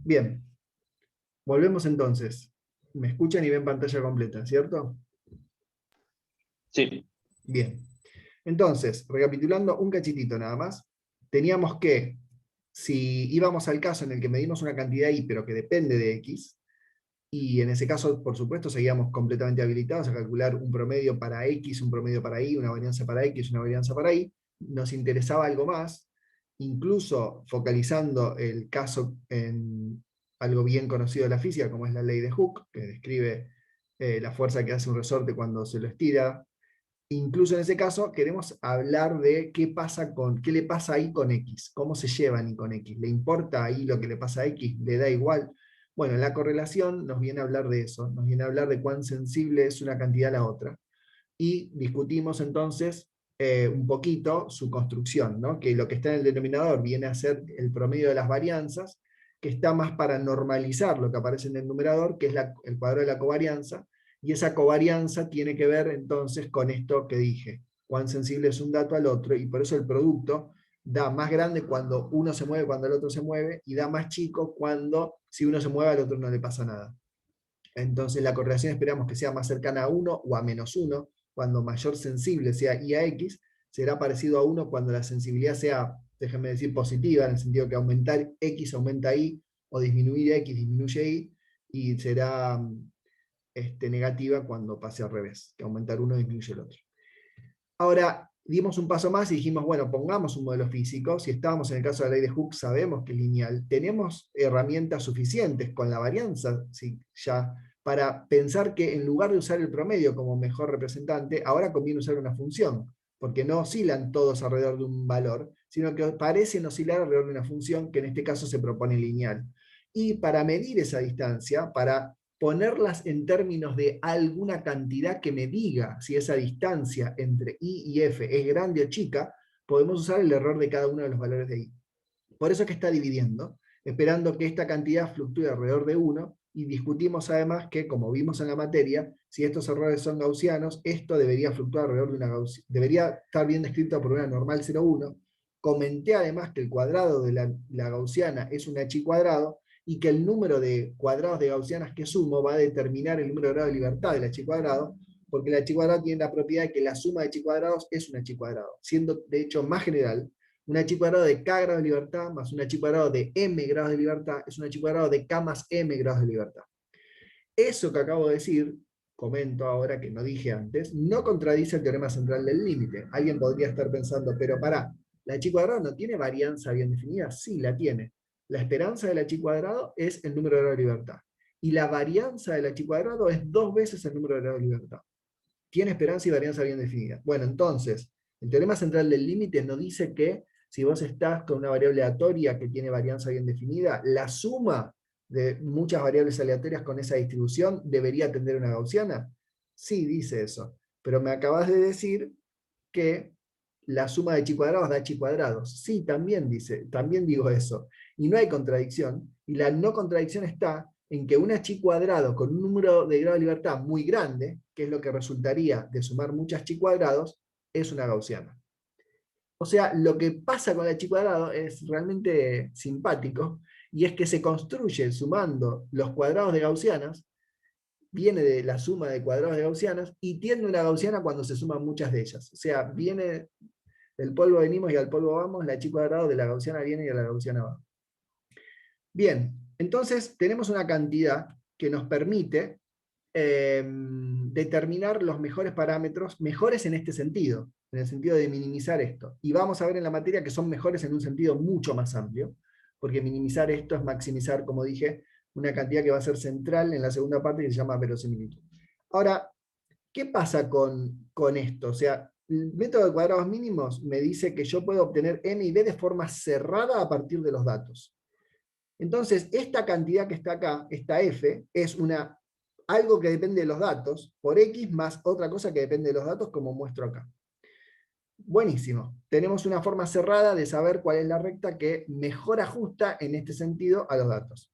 Bien, volvemos entonces. Me escuchan y ven pantalla completa, ¿cierto? Sí, Bien. Entonces, recapitulando un cachitito nada más, teníamos que, si íbamos al caso en el que medimos una cantidad y, pero que depende de x, y en ese caso, por supuesto, seguíamos completamente habilitados a calcular un promedio para x, un promedio para y, una varianza para x, una varianza para y, nos interesaba algo más, incluso focalizando el caso en algo bien conocido de la física, como es la ley de Hooke, que describe la fuerza que hace un resorte cuando se lo estira. Incluso en ese caso queremos hablar de qué le pasa ahí con X, cómo se llevan y con X. ¿Le importa ahí lo que le pasa a X? ¿Le da igual? Bueno, la correlación nos viene a hablar de eso, nos viene a hablar de cuán sensible es una cantidad a la otra. Y discutimos entonces un poquito su construcción, ¿no? Que lo que está en el denominador viene a ser el promedio de las varianzas, que está más para normalizar lo que aparece en el numerador, que es el cuadrado de la covarianza, y esa covarianza tiene que ver entonces con esto que dije, cuán sensible es un dato al otro, y por eso el producto da más grande cuando uno se mueve, cuando el otro se mueve, y da más chico cuando si uno se mueve al otro no le pasa nada. Entonces la correlación esperamos que sea más cercana a 1 o a -1, cuando mayor sensible sea I a X, será parecido a 1 cuando la sensibilidad sea, déjenme decir, positiva, en el sentido que aumentar X aumenta Y, o disminuir X disminuye Y, y será negativa cuando pase al revés, que aumentar uno disminuye el otro. Ahora, dimos un paso más y dijimos, bueno, pongamos un modelo físico, si estábamos en el caso de la ley de Hooke, sabemos que es lineal, tenemos herramientas suficientes con la varianza, ¿sí? Ya, para pensar que en lugar de usar el promedio como mejor representante, ahora conviene usar una función, porque no oscilan todos alrededor de un valor, sino que parecen oscilar alrededor de una función que en este caso se propone lineal. Y para medir esa distancia, para ponerlas en términos de alguna cantidad que me diga si esa distancia entre I y F es grande o chica, podemos usar el error de cada uno de los valores de I. Por eso es que está dividiendo, esperando que esta cantidad fluctúe alrededor de 1, y discutimos además que, como vimos en la materia, si estos errores son gaussianos, esto debería fluctuar alrededor de una gaussiana, debería estar bien descrito por una normal 0,1. Comenté además que el cuadrado de la gaussiana es un h cuadrado, y que el número de cuadrados de gaussianas que sumo va a determinar el número de grados de libertad del h cuadrado, porque el h cuadrado tiene la propiedad de que la suma de h cuadrados es un h cuadrado, siendo de hecho más general. Un h cuadrado de k grados de libertad más un h cuadrado de m grados de libertad es un h cuadrado de k más m grados de libertad. Eso que acabo de decir, comento ahora que no dije antes, no contradice el teorema central del límite. Alguien podría estar pensando, pero pará, ¿la h cuadrado no tiene varianza bien definida? Sí, la tiene. La esperanza del h cuadrado es el número de grados de libertad. Y la varianza del h cuadrado es 2 veces el número de grados de libertad. Tiene esperanza y varianza bien definida. Bueno, entonces, el teorema central del límite nos dice que si vos estás con una variable aleatoria que tiene varianza bien definida, la suma de muchas variables aleatorias con esa distribución debería tender a una gaussiana. Sí, dice eso. Pero me acabas de decir que la suma de chi cuadrados da chi cuadrados. Sí, también dice, también digo eso. Y no hay contradicción. Y la no contradicción está en que una chi cuadrado con un número de grado de libertad muy grande, que es lo que resultaría de sumar muchas chi cuadrados, es una gaussiana. O sea, lo que pasa con la chi cuadrado es realmente simpático, y es que se construye sumando los cuadrados de gaussianas, viene de la suma de cuadrados de gaussianas, y tiene una gaussiana cuando se suman muchas de ellas. O sea, viene del polvo venimos y al polvo vamos, la chi cuadrado de la gaussiana viene y a la gaussiana va. Bien, entonces tenemos una cantidad que nos permite determinar los mejores parámetros, mejores en este sentido, en el sentido de minimizar esto. Y vamos a ver en la materia que son mejores en un sentido mucho más amplio, porque minimizar esto es maximizar, como dije, una cantidad que va a ser central en la segunda parte, que se llama verosimilitud. Ahora, ¿qué pasa con esto? O sea, el método de cuadrados mínimos me dice que yo puedo obtener m y b de forma cerrada a partir de los datos. Entonces, esta cantidad que está acá, esta f, es algo que depende de los datos, por x más otra cosa que depende de los datos, como muestro acá. Buenísimo. Tenemos una forma cerrada de saber cuál es la recta que mejor ajusta en este sentido a los datos.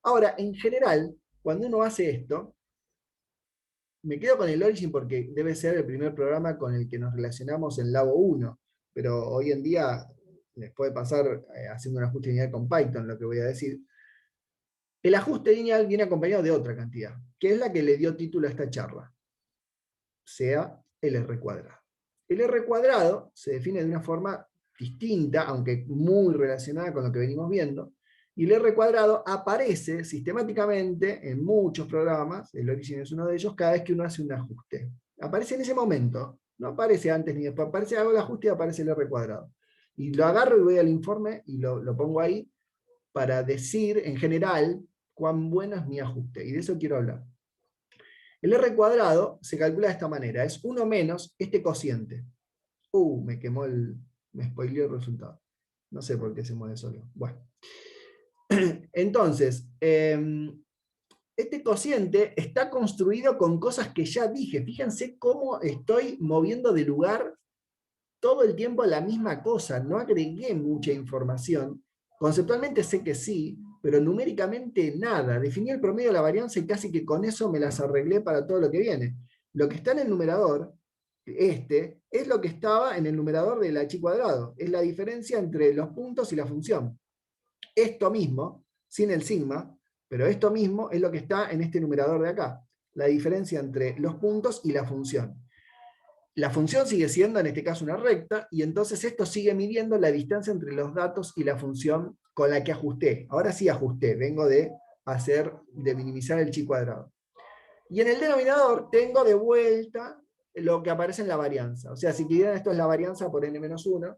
Ahora, en general, cuando uno hace esto, me quedo con el Origin porque debe ser el primer programa con el que nos relacionamos en Labo 1, pero hoy en día les puede pasar haciendo una ajuste lineal con Python, lo que voy a decir. El ajuste lineal viene acompañado de otra cantidad, que es la que le dio título a esta charla, sea el R cuadrado. El R cuadrado se define de una forma distinta, aunque muy relacionada con lo que venimos viendo, y el R cuadrado aparece sistemáticamente en muchos programas, el Origin es uno de ellos, cada vez que uno hace un ajuste. Aparece en ese momento, no aparece antes ni después, aparece, hago el ajuste y aparece el R cuadrado. Y lo agarro y voy al informe y lo pongo ahí para decir en general cuán bueno es mi ajuste, y de eso quiero hablar. El R cuadrado se calcula de esta manera, es 1 menos este cociente. Me quemó me spoileó el resultado. No sé por qué se mueve solo. Bueno. Entonces, este cociente está construido con cosas que ya dije. Fíjense cómo estoy moviendo de lugar todo el tiempo la misma cosa. No agregué mucha información. Conceptualmente sé que sí, pero numéricamente nada. Definí el promedio de la varianza y casi que con eso me las arreglé para todo lo que viene. Lo que está en el numerador, es lo que estaba en el numerador del h cuadrado. Es la diferencia entre los puntos y la función. Esto mismo, sin el sigma, pero esto mismo es lo que está en este numerador de acá. La diferencia entre los puntos y la función. La función sigue siendo en este caso una recta, y entonces esto sigue midiendo la distancia entre los datos y la función con la que ajusté. Ahora sí ajusté, vengo de minimizar el chi cuadrado. Y en el denominador tengo de vuelta lo que aparece en la varianza. O sea, si quieran, esto es la varianza por n-1,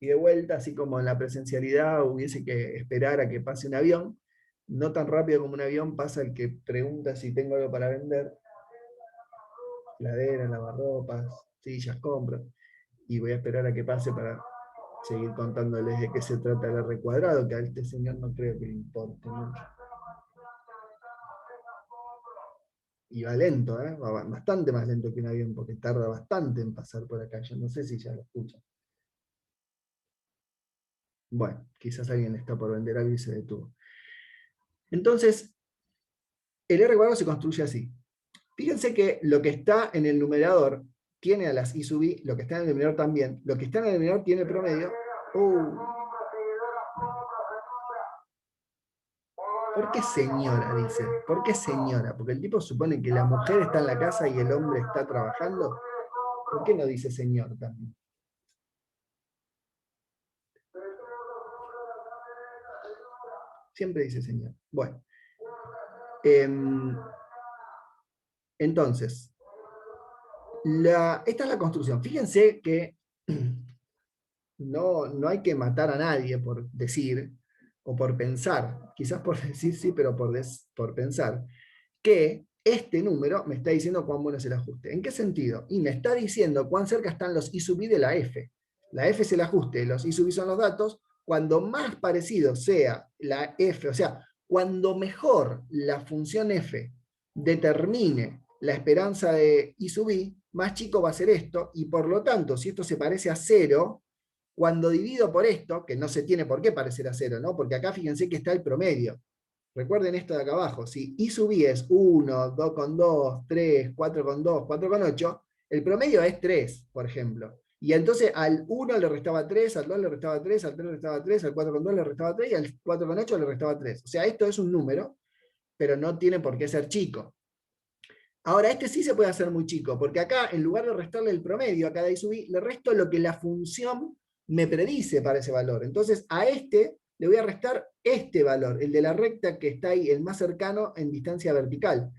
y de vuelta, así como en la presencialidad hubiese que esperar a que pase un avión, no tan rápido como un avión pasa el que pregunta si tengo algo para vender, heladera, lavarropas, sillas, compras, y voy a esperar a que pase para seguir contándoles de qué se trata el R cuadrado, que a este señor no creo que le importe mucho. Y va lento, va bastante más lento que un avión, porque tarda bastante en pasar por acá. Yo no sé si ya lo escuchan. Bueno, quizás alguien está por vender algo y se detuvo. Entonces, el R cuadrado se construye así. Fíjense que lo que está en el numerador tiene a las I sub I, lo que está en el denominador también. Lo que está en el denominador tiene el promedio. ¿Por qué señora? Dice. ¿Por qué señora? Porque el tipo supone que la mujer está en la casa y el hombre está trabajando. ¿Por qué no dice señor también? Siempre dice señor. Bueno. Entonces, esta es la construcción. Fíjense que no hay que matar a nadie por decir, o por pensar, quizás por decir sí, pero por pensar, que este número me está diciendo cuán bueno es el ajuste. ¿En qué sentido? Y me está diciendo cuán cerca están los I sub I de la F. La F es el ajuste, los I sub I son los datos. Cuando más parecido sea la F, o sea, cuando mejor la función F determine la esperanza de I sub I, más chico va a ser esto, y por lo tanto, si esto se parece a 0, cuando divido por esto, que no se tiene por qué parecer a 0, ¿no? Porque acá fíjense que está el promedio. Recuerden esto de acá abajo, si I sub I es 1, 2,2, 3, 4,2, 4,8, el promedio es 3, por ejemplo. Y entonces al 1 le restaba 3, al 2 le restaba 3, al 3 le restaba 3, al 4,2 le restaba 3 y al 4,8 le restaba 3. O sea, esto es un número, pero no tiene por qué ser chico. Ahora, este sí se puede hacer muy chico, porque acá, en lugar de restarle el promedio a cada I sub I, le resto lo que la función me predice para ese valor. Entonces, a este le voy a restar este valor, el de la recta que está ahí, el más cercano en distancia vertical.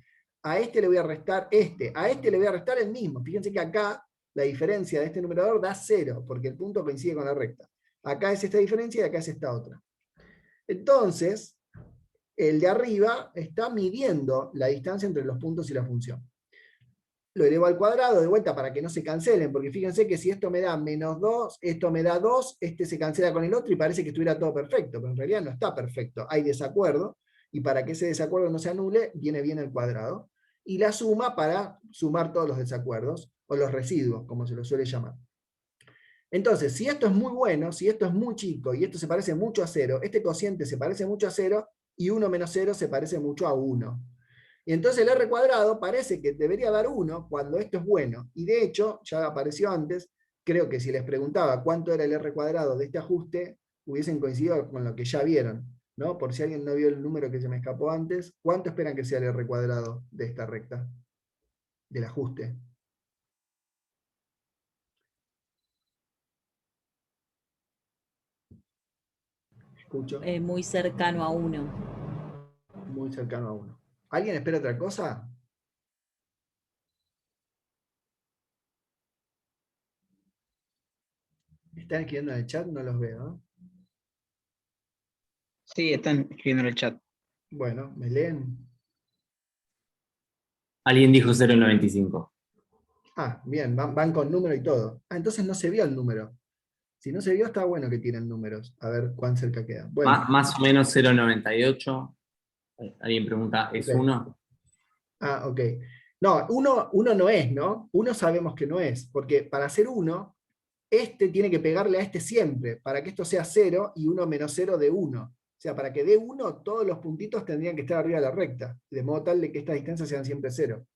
A este le voy a restar este. A este le voy a restar el mismo. Fíjense que acá la diferencia de este numerador da 0, porque el punto coincide con la recta. Acá es esta diferencia y acá es esta otra. Entonces, el de arriba está midiendo la distancia entre los puntos y la función. Lo elevo al cuadrado de vuelta para que no se cancelen, porque fíjense que si esto me da -2, esto me da 2, este se cancela con el otro y parece que estuviera todo perfecto, pero en realidad no está perfecto, hay desacuerdo, y para que ese desacuerdo no se anule, viene bien el cuadrado, y la suma para sumar todos los desacuerdos, o los residuos, como se los suele llamar. Entonces, si esto es muy bueno, si esto es muy chico, y esto se parece mucho a 0, este cociente se parece mucho a 0, y 1 menos 0 se parece mucho a 1. Y entonces el R cuadrado parece que debería dar 1 cuando esto es bueno. Y de hecho, ya apareció antes, creo que si les preguntaba cuánto era el R cuadrado de este ajuste, hubiesen coincidido con lo que ya vieron. ¿no? Por si alguien no vio el número que se me escapó antes, ¿cuánto esperan que sea el R cuadrado de esta recta? Del ajuste. Escucho. Muy cercano a 1. Muy cercano a 1. ¿Alguien espera otra cosa? ¿Están escribiendo en el chat? No los veo, ¿no? Sí, están escribiendo en el chat. Bueno, ¿me leen? Alguien dijo 0,95. Ah, bien, van con número y todo. Ah, entonces no se vio el número. Si no se vio, está bueno que tienen números. A ver cuán cerca queda. Bueno, Más o menos 0,98. Alguien pregunta, ¿es ok. 1? Ah, ok. No, uno no es, ¿no? Uno sabemos que no es, porque para ser uno, este tiene que pegarle a este siempre, para que esto sea 0 y 1 menos 0 de 1. O sea, para que dé 1, todos los puntitos tendrían que estar arriba de la recta, de modo tal de que estas distancias sean siempre 0.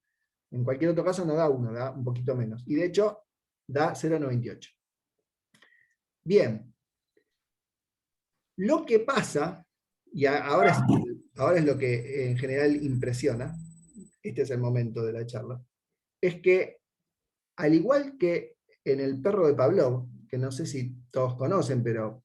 En cualquier otro caso no da 1, da un poquito menos. Y de hecho, da 0,98. Bien. Lo que pasa, y ahora es lo que en general impresiona, este es el momento de la charla, es que al igual que en el perro de Pavlov, que no sé si todos conocen, pero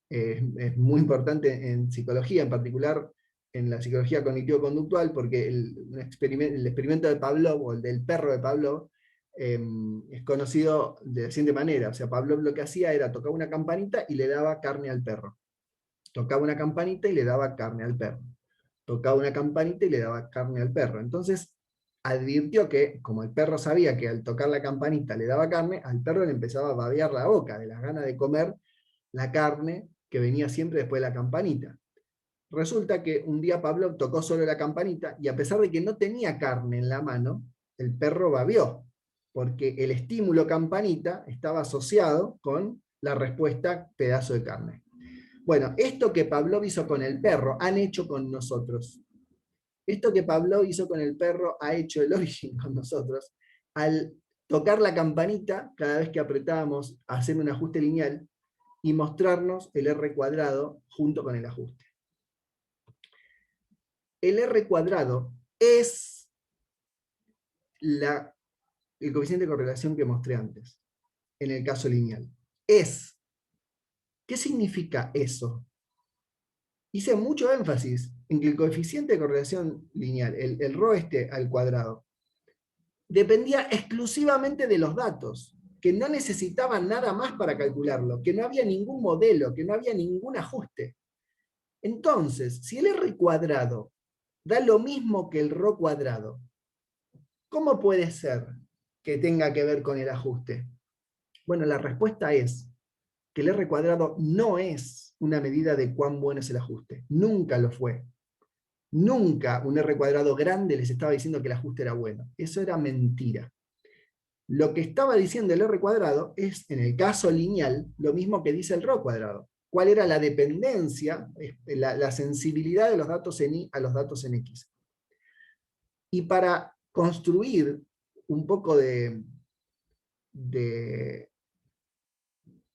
es muy importante en psicología, en particular en la psicología cognitivo-conductual, porque el experimento de Pavlov, o el del perro de Pavlov, es conocido de la siguiente manera. O sea, Pavlov lo que hacía era tocar una campanita y le daba carne al perro. Tocaba una campanita y le daba carne al perro. Tocaba una campanita y le daba carne al perro. Entonces, advirtió que, como el perro sabía que al tocar la campanita le daba carne, al perro le empezaba a babear la boca de las ganas de comer la carne que venía siempre después de la campanita. Resulta que un día Pablo tocó solo la campanita y a pesar de que no tenía carne en la mano, el perro babeó, porque el estímulo campanita estaba asociado con la respuesta pedazo de carne. Bueno, esto que Pavlov hizo con el perro, han hecho con nosotros. Esto que Pavlov hizo con el perro, ha hecho el origen con nosotros. Al tocar la campanita, cada vez que apretábamos, hacer un ajuste lineal y mostrarnos el R cuadrado junto con el ajuste. El R cuadrado es el coeficiente de correlación que mostré antes, en el caso lineal. Es. ¿Qué significa eso? Hice mucho énfasis en que el coeficiente de correlación lineal, el ρ al cuadrado, dependía exclusivamente de los datos, que no necesitaban nada más para calcularlo, que no había ningún modelo, que no había ningún ajuste. Entonces, si el R cuadrado da lo mismo que el ρ cuadrado, ¿cómo puede ser que tenga que ver con el ajuste? Bueno, la respuesta es que el R cuadrado no es una medida de cuán bueno es el ajuste. Nunca lo fue. Nunca un R cuadrado grande les estaba diciendo que el ajuste era bueno. Eso era mentira. Lo que estaba diciendo el R cuadrado es, en el caso lineal, lo mismo que dice el ρ cuadrado. ¿Cuál era la dependencia, la sensibilidad de los datos en Y a los datos en X? Y para construir un poco de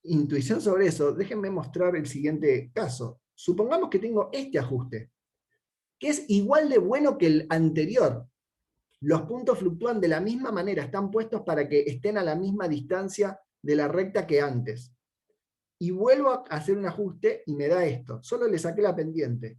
intuición sobre eso, déjenme mostrar el siguiente caso. Supongamos que tengo este ajuste, que es igual de bueno que el anterior. Los puntos fluctúan de la misma manera, están puestos para que estén a la misma distancia de la recta que antes. Y vuelvo a hacer un ajuste y me da esto. Solo le saqué la pendiente.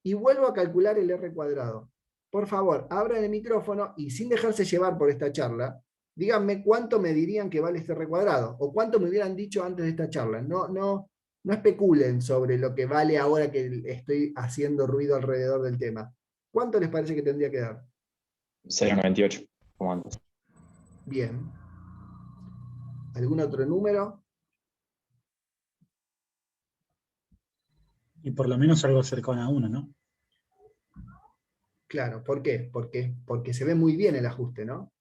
Y vuelvo a calcular el R cuadrado. Por favor, abran el micrófono y sin dejarse llevar por esta charla, díganme cuánto me dirían que vale este R cuadrado, o cuánto me hubieran dicho antes de esta charla. No especulen sobre lo que vale ahora que estoy haciendo ruido alrededor del tema. ¿Cuánto les parece que tendría que dar? 0,98, como antes. Bien. ¿Algún otro número? Y por lo menos algo cercano a 1, ¿no? Claro, ¿por qué? Porque se ve muy bien el ajuste, ¿no?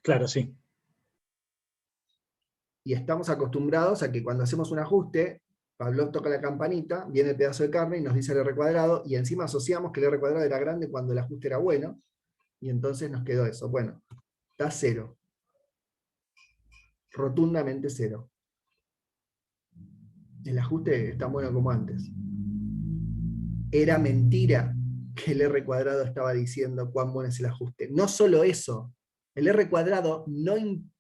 Claro, sí. Y estamos acostumbrados a que cuando hacemos un ajuste, Pavlov toca la campanita, viene el pedazo de carne y nos dice el R cuadrado, y encima asociamos que el R cuadrado era grande cuando el ajuste era bueno, y entonces nos quedó eso. Bueno, da 0. Rotundamente 0. El ajuste es tan bueno como antes. era mentira que el R cuadrado estaba diciendo cuán bueno es el ajuste. No solo eso, el R cuadrado no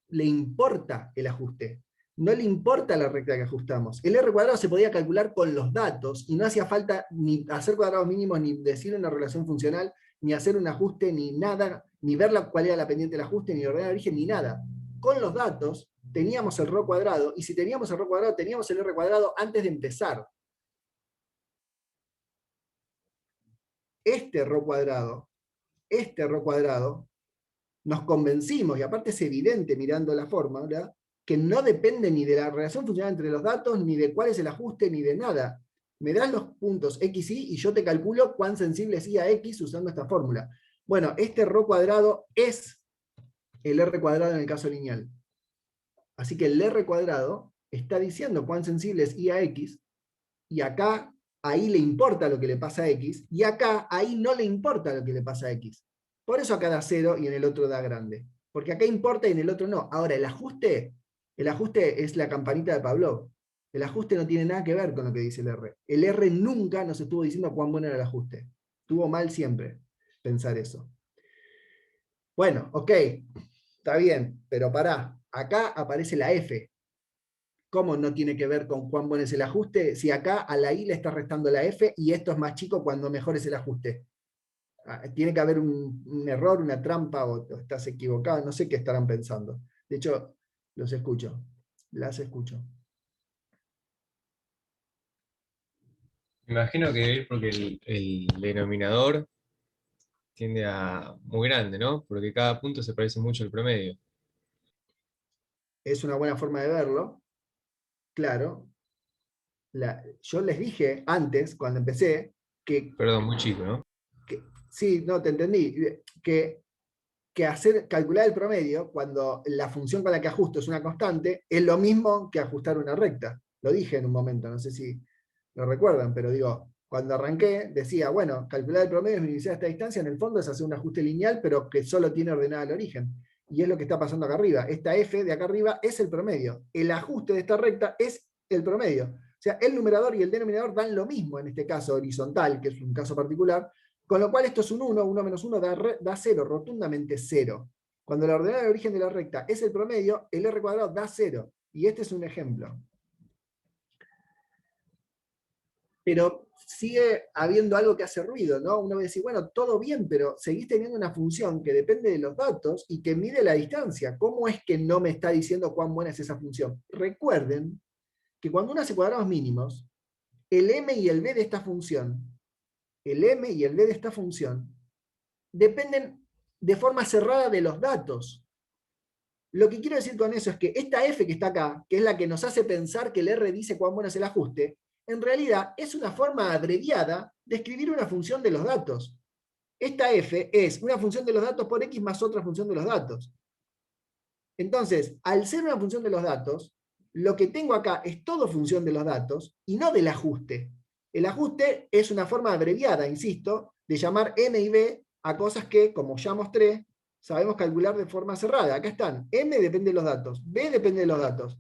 le importa el ajuste, no le importa la recta que ajustamos. El R cuadrado se podía calcular con los datos y no hacía falta ni hacer cuadrados mínimos, ni decir una relación funcional, ni hacer un ajuste, ni nada, ni ver cuál era la pendiente del ajuste, ni ordenar el origen, ni nada. Con los datos teníamos el ρ cuadrado, y si teníamos el ρ cuadrado, teníamos el R cuadrado antes de empezar. Este ρ cuadrado, nos convencimos, y aparte es evidente mirando la fórmula, que no depende ni de la relación funcional entre los datos, ni de cuál es el ajuste, ni de nada. Me das los puntos x, y, y yo te calculo cuán sensible es y a x usando esta fórmula. Bueno, este ρ cuadrado es el R cuadrado en el caso lineal. Así que el R cuadrado está diciendo cuán sensible es y a x, y acá, ahí le importa lo que le pasa a x, y acá, ahí no le importa lo que le pasa a x. Por eso acá da 0 y en el otro da grande. Porque acá importa y en el otro no. Ahora, el ajuste es la campanita de Pavlov. El ajuste no tiene nada que ver con lo que dice el R. El R nunca nos estuvo diciendo cuán bueno era el ajuste. Estuvo mal siempre pensar eso. Bueno, ok, está bien, pero pará. Acá aparece la F. ¿Cómo no tiene que ver con cuán bueno es el ajuste? Si acá a la I le está restando la F y esto es más chico cuando mejor es el ajuste. Tiene que haber un error, una trampa, o estás equivocado, no sé qué estarán pensando. De hecho, los escucho, las escucho. Me imagino que debe ir porque el denominador tiende a muy grande, ¿no? Porque cada punto se parece mucho al promedio. Es una buena forma de verlo, claro. Yo les dije antes, cuando empecé, que Perdón, muy chico, ¿no? sí, no, te entendí, que calcular el promedio, cuando la función con la que ajusto es una constante, es lo mismo que ajustar una recta. Lo dije en un momento, no sé si lo recuerdan, pero digo, cuando arranqué, decía, bueno, calcular el promedio es minimizar esta distancia, en el fondo es hacer un ajuste lineal, pero que solo tiene ordenada el origen. Y es lo que está pasando acá arriba. Esta F de acá arriba es el promedio. El ajuste de esta recta es el promedio. O sea, el numerador y el denominador dan lo mismo, en este caso horizontal, que es un caso particular, con lo cual esto es un 1, 1 menos 1 da 0, rotundamente 0. Cuando la ordenada del origen de la recta es el promedio, el R cuadrado da 0. Y este es un ejemplo. Pero sigue habiendo algo que hace ruido, ¿no? Uno va a decir, bueno, todo bien, pero seguís teniendo una función que depende de los datos y que mide la distancia. ¿Cómo es que no me está diciendo cuán buena es esa función? Recuerden que cuando uno hace cuadrados mínimos, el m y el b de esta función, dependen de forma cerrada de los datos. Lo que quiero decir con eso es que esta f que está acá, que es la que nos hace pensar que el R dice cuán bueno es el ajuste, en realidad es una forma abreviada de escribir una función de los datos. Esta f es una función de los datos por x más otra función de los datos. Entonces, al ser una función de los datos, lo que tengo acá es todo función de los datos y no del ajuste. El ajuste es una forma abreviada, insisto, de llamar m y b a cosas que, como ya mostré, sabemos calcular de forma cerrada. Acá están, m depende de los datos, b depende de los datos.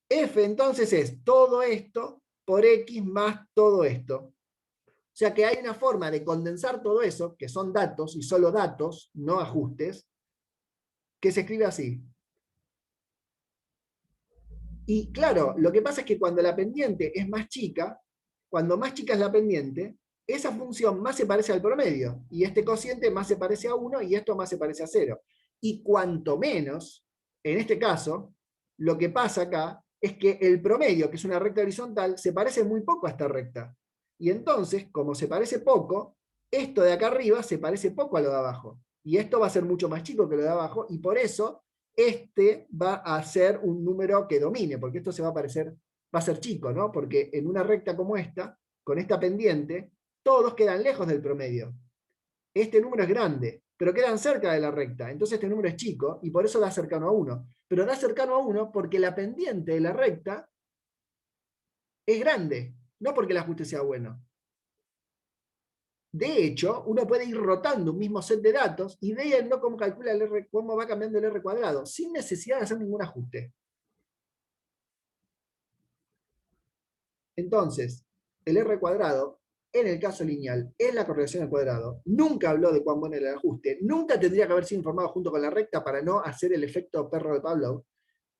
F entonces es todo esto por x más todo esto. O sea que hay una forma de condensar todo eso, que son datos, y solo datos, no ajustes, que se escribe así. Y claro, lo que pasa es que cuando la pendiente es más chica, cuando más chica es la pendiente, esa función más se parece al promedio, y este cociente más se parece a 1, y esto más se parece a 0. Y cuanto menos, en este caso, lo que pasa acá es que el promedio, que es una recta horizontal, se parece muy poco a esta recta. Y entonces, como se parece poco, esto de acá arriba se parece poco a lo de abajo. Y esto va a ser mucho más chico que lo de abajo, y por eso este va a ser un número que domine, porque esto se va a parecer, va a ser chico, ¿no? Porque en una recta como esta, con esta pendiente, todos quedan lejos del promedio. Este número es grande, pero quedan cerca de la recta, entonces este número es chico, y por eso da cercano a 1. Pero da cercano a 1 porque la pendiente de la recta es grande, no porque el ajuste sea bueno. De hecho, uno puede ir rotando un mismo set de datos y viendo cómo calcula el R, cómo va cambiando el R cuadrado, sin necesidad de hacer ningún ajuste. Entonces, el R cuadrado en el caso lineal es la correlación al cuadrado, nunca habló de cuán bueno era el ajuste, nunca tendría que haber sido informado junto con la recta para no hacer el efecto perro de Pavlov,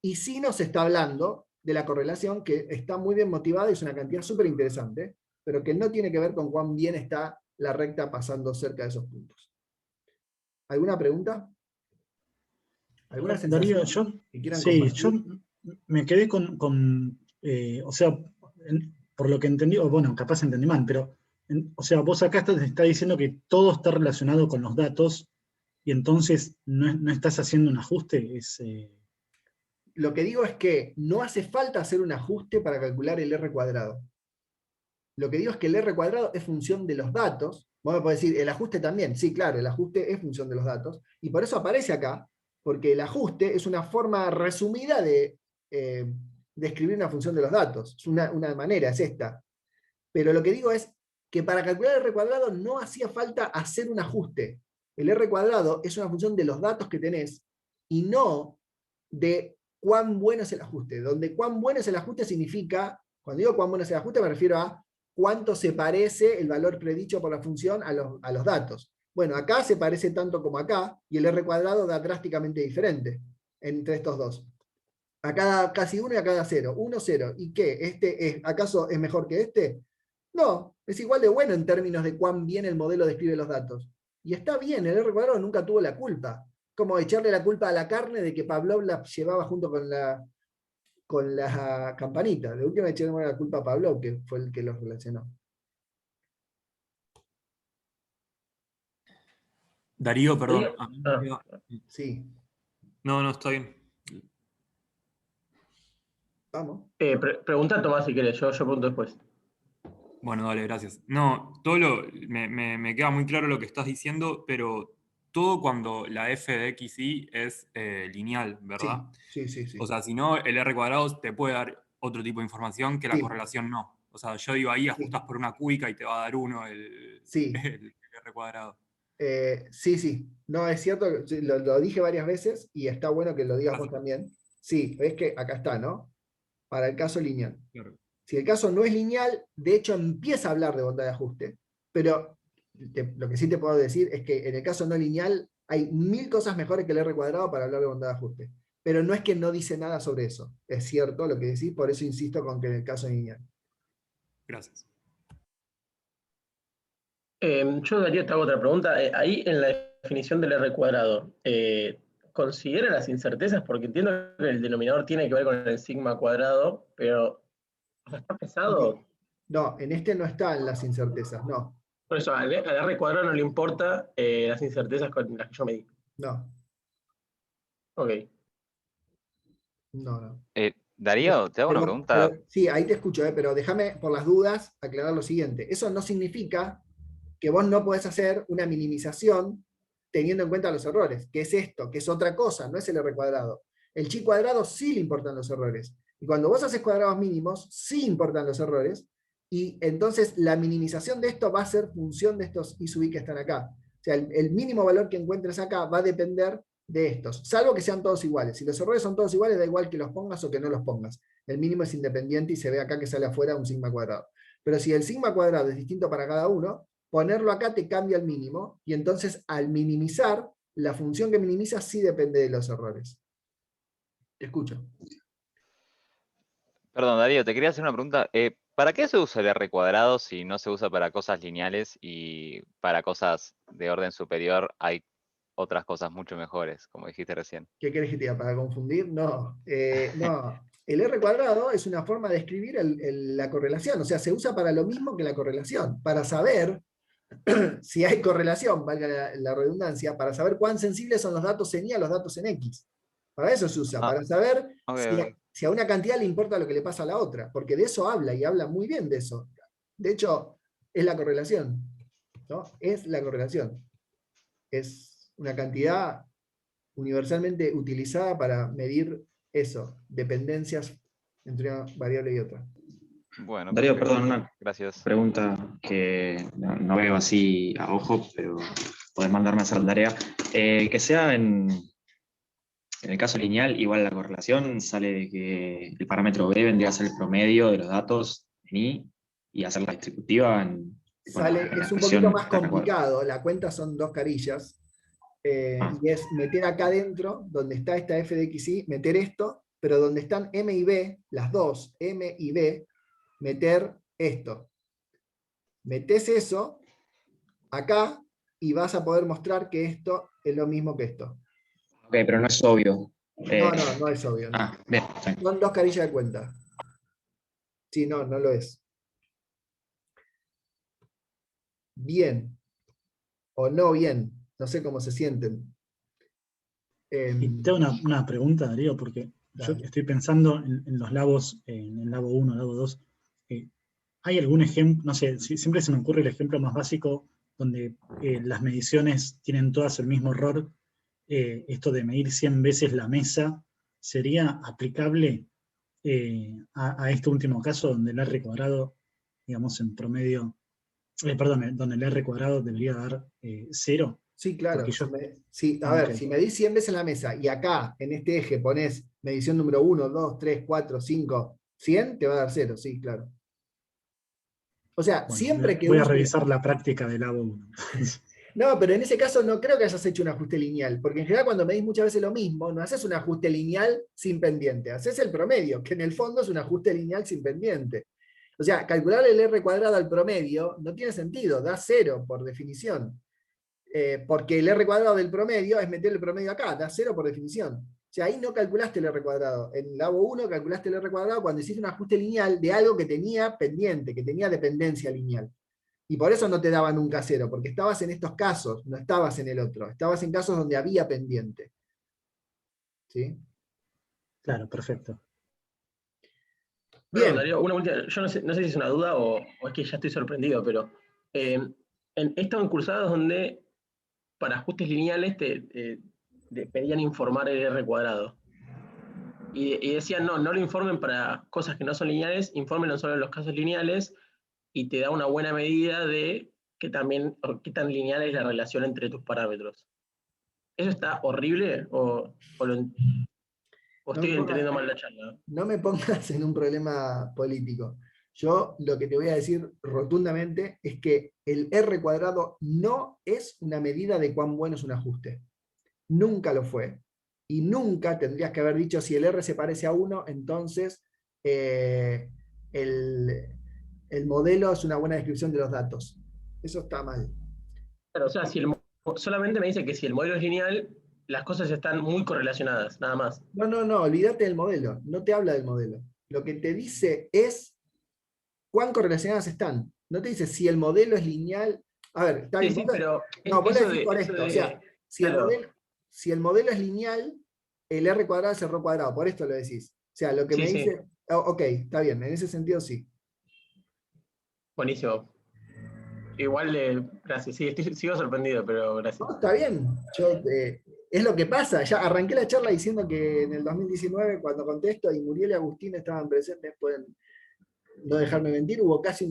y sí nos está hablando de la correlación que está muy bien motivada y es una cantidad súper interesante, pero que no tiene que ver con cuán bien está la recta pasando cerca de esos puntos. ¿Alguna pregunta? ¿Alguna Darío, sensación que quieran sí, compartir? yo me quedé o sea, por lo que entendí, o bueno, capaz entendí mal, pero, o sea, vos acá está diciendo que todo está relacionado con los datos y entonces no estás haciendo un ajuste. Lo que digo es que no hace falta hacer un ajuste para calcular el R cuadrado. Lo que digo es que el R cuadrado es función de los datos. Vos me podés decir, el ajuste también. Sí, claro, el ajuste es función de los datos. Y por eso aparece acá, porque el ajuste es una forma resumida de escribir una función de los datos. Es una manera, es esta. Pero lo que digo es que para calcular el R cuadrado no hacía falta hacer un ajuste. El R cuadrado es una función de los datos que tenés y no de cuán bueno es el ajuste. Donde cuán bueno es el ajuste significa, cuando digo cuán bueno es el ajuste me refiero a cuánto se parece el valor predicho por la función a los datos. Bueno, acá se parece tanto como acá, y el R cuadrado da drásticamente diferente entre estos dos. Acá da casi 1 y acá da 0. 1, 0. ¿Y qué? ¿Acaso es mejor que este? No, es igual de bueno en términos de cuán bien el modelo describe los datos. Y está bien, el R cuadrado nunca tuvo la culpa. Como echarle la culpa a la carne de que Pavlov la llevaba junto con la campanita. De última echarle la culpa a Pavlov, que fue el que los relacionó. Darío, perdón. Darío, A mí me queda- Sí, No, está bien. vamos. Pregunta Tomás si querés, yo pregunto después. Bueno, dale, gracias. No, me queda muy claro lo que estás diciendo, pero todo cuando la f de x, y es lineal, ¿verdad? Sí, sí, sí. O sea, si no, el R cuadrado te puede dar otro tipo de información que la Sí. correlación no. O sea, yo digo ahí, ajustas Sí. por una cúbica y te va a dar 1 el Sí. el R cuadrado. Sí, sí. No, es cierto, lo dije varias veces y está bueno que lo digas vos también. Sí, es que acá está, ¿no? Para el caso lineal. Claro. Si el caso no es lineal, de hecho empieza a hablar de bondad de ajuste. Pero lo que sí te puedo decir es que en el caso no lineal hay 1000 cosas mejores que el R cuadrado para hablar de bondad de ajuste. Pero no es que no dice nada sobre eso. Es cierto lo que decís, por eso insisto con que en el caso lineal. Gracias. Yo, Darío, te hago otra pregunta. Ahí en la definición del R cuadrado, ¿considera las incertezas? Porque entiendo que el denominador tiene que ver con el sigma cuadrado, pero o sea, está pesado. No, en este no están las incertezas, no. Por eso, al R cuadrado no le importa las incertezas con las que yo me di. No, Ok. no. Darío, te hago una pregunta. Sí, ahí te escucho, pero déjame, por las dudas, aclarar lo siguiente. Eso no significa que vos no podés hacer una minimización teniendo en cuenta los errores, que es esto, que es otra cosa, no es el R cuadrado. El chi cuadrado sí le importan los errores. Y cuando vos haces cuadrados mínimos, sí importan los errores. Y entonces la minimización de esto va a ser función de estos I sub i que están acá. O sea, el mínimo valor que encuentres acá va a depender de estos, salvo que sean todos iguales. Si los errores son todos iguales, da igual que los pongas o que no los pongas. El mínimo es independiente y se ve acá que sale afuera un sigma cuadrado. Pero si el sigma cuadrado es distinto para cada uno, ponerlo acá te cambia el mínimo, y entonces al minimizar, la función que minimiza sí depende de los errores. Te escucho. Perdón, Darío, te quería hacer una pregunta. ¿Para qué se usa el R cuadrado si no se usa para cosas lineales y para cosas de orden superior hay otras cosas mucho mejores, como dijiste recién? ¿Qué querés que te diga? ¿Para confundir? No. No. El R cuadrado es una forma de escribir la correlación, o sea, se usa para lo mismo que la correlación, para saber si hay correlación, valga la redundancia, para saber cuán sensibles son los datos en Y a los datos en X. Para eso se usa, para saber si a una cantidad le importa lo que le pasa a la otra, porque de eso habla, y habla muy bien de eso. De hecho, es la correlación, ¿no? Es la correlación. Es una cantidad universalmente utilizada para medir eso, dependencias entre una variable y otra. Bueno, Darío, perfecto. perdón, una Gracias. pregunta que no veo así a ojo, pero podés mandarme a hacer la tarea. Que sea en el caso lineal, igual la correlación sale de que el parámetro B vendría a ser el promedio de los datos en I y hacer la distributiva en Es un poquito más complicado, la cuenta son 2 carillas, y es meter acá adentro, donde está esta f de x, y meter esto, pero donde están m y b, las dos, m y b, meter esto. Metés eso acá y vas a poder mostrar que esto es lo mismo que esto. Ok, pero no es obvio. No es obvio. No. Bien. Son 2 carillas de cuenta. Sí, no lo es. Bien. O no bien. No sé cómo se sienten. Y te hago una pregunta, Darío, porque yo Dale. estoy pensando en los labos, en el labo 1, labo 2. ¿Hay algún ejemplo? No sé, siempre se me ocurre el ejemplo más básico donde las mediciones tienen todas el mismo error. Esto de medir 100 veces la mesa, ¿sería aplicable a este último caso donde el R cuadrado, digamos, en promedio, perdón, donde el R cuadrado debería dar 0? Sí, claro. Porque yo... A ver, ok. si medís 100 veces la mesa y acá, en este eje, pones medición número 1, 2, 3, 4, 5, 100, te va a dar 0, sí, claro. O sea, Bueno, siempre que voy a uses... revisar la práctica del labo 1. No, pero en ese caso no creo que hayas hecho un ajuste lineal, porque en general cuando medís muchas veces lo mismo, no haces un ajuste lineal sin pendiente, haces el promedio, que en el fondo es un ajuste lineal sin pendiente. O sea, calcular el R cuadrado al promedio no tiene sentido, da 0 por definición. Porque el R cuadrado del promedio es meter el promedio acá, da 0 por definición. O sea, ahí no calculaste el R cuadrado. En Labo 1 calculaste el R cuadrado cuando hiciste un ajuste lineal de algo que tenía pendiente, que tenía dependencia lineal. Y por eso no te daba nunca 0, porque estabas en estos casos, no estabas en el otro. Estabas en casos donde había pendiente. ¿Sí? Claro, perfecto. Perdón, Darío, una última, yo no sé si es una duda o es que ya estoy sorprendido, pero he estado en cursados donde para ajustes lineales te pedían informar el R cuadrado. Y decían, no lo informen para cosas que no son lineales, infórmenlo solo en los casos lineales, y te da una buena medida de qué tan lineal es la relación entre tus parámetros. ¿Eso está horrible o estoy entendiendo mal la charla? No me pongas en un problema político. Yo lo que te voy a decir rotundamente es que el R cuadrado no es una medida de cuán bueno es un ajuste. Nunca lo fue. Y nunca tendrías que haber dicho si el R se parece a 1, entonces el modelo es una buena descripción de los datos. Eso está mal. Claro, o sea, solamente me dice que si el modelo es lineal, las cosas están muy correlacionadas, nada más. No, olvídate del modelo. No te habla del modelo. Lo que te dice es cuán correlacionadas están. No te dice si el modelo es lineal. A ver, está bien. Sí, pero no, vos lo eso decís por esto. O sea, claro. si el modelo es lineal, el R cuadrado es el R cuadrado. Por esto lo decís. O sea, lo que me dice. Ok, está bien. En ese sentido sí. Buenísimo. Igual, gracias. Sí, sigo sorprendido, pero gracias. No, está bien. Es lo que pasa. Ya arranqué la charla diciendo que en el 2019, cuando contesto y Muriel y Agustín estaban presentes, pueden no dejarme mentir, hubo casi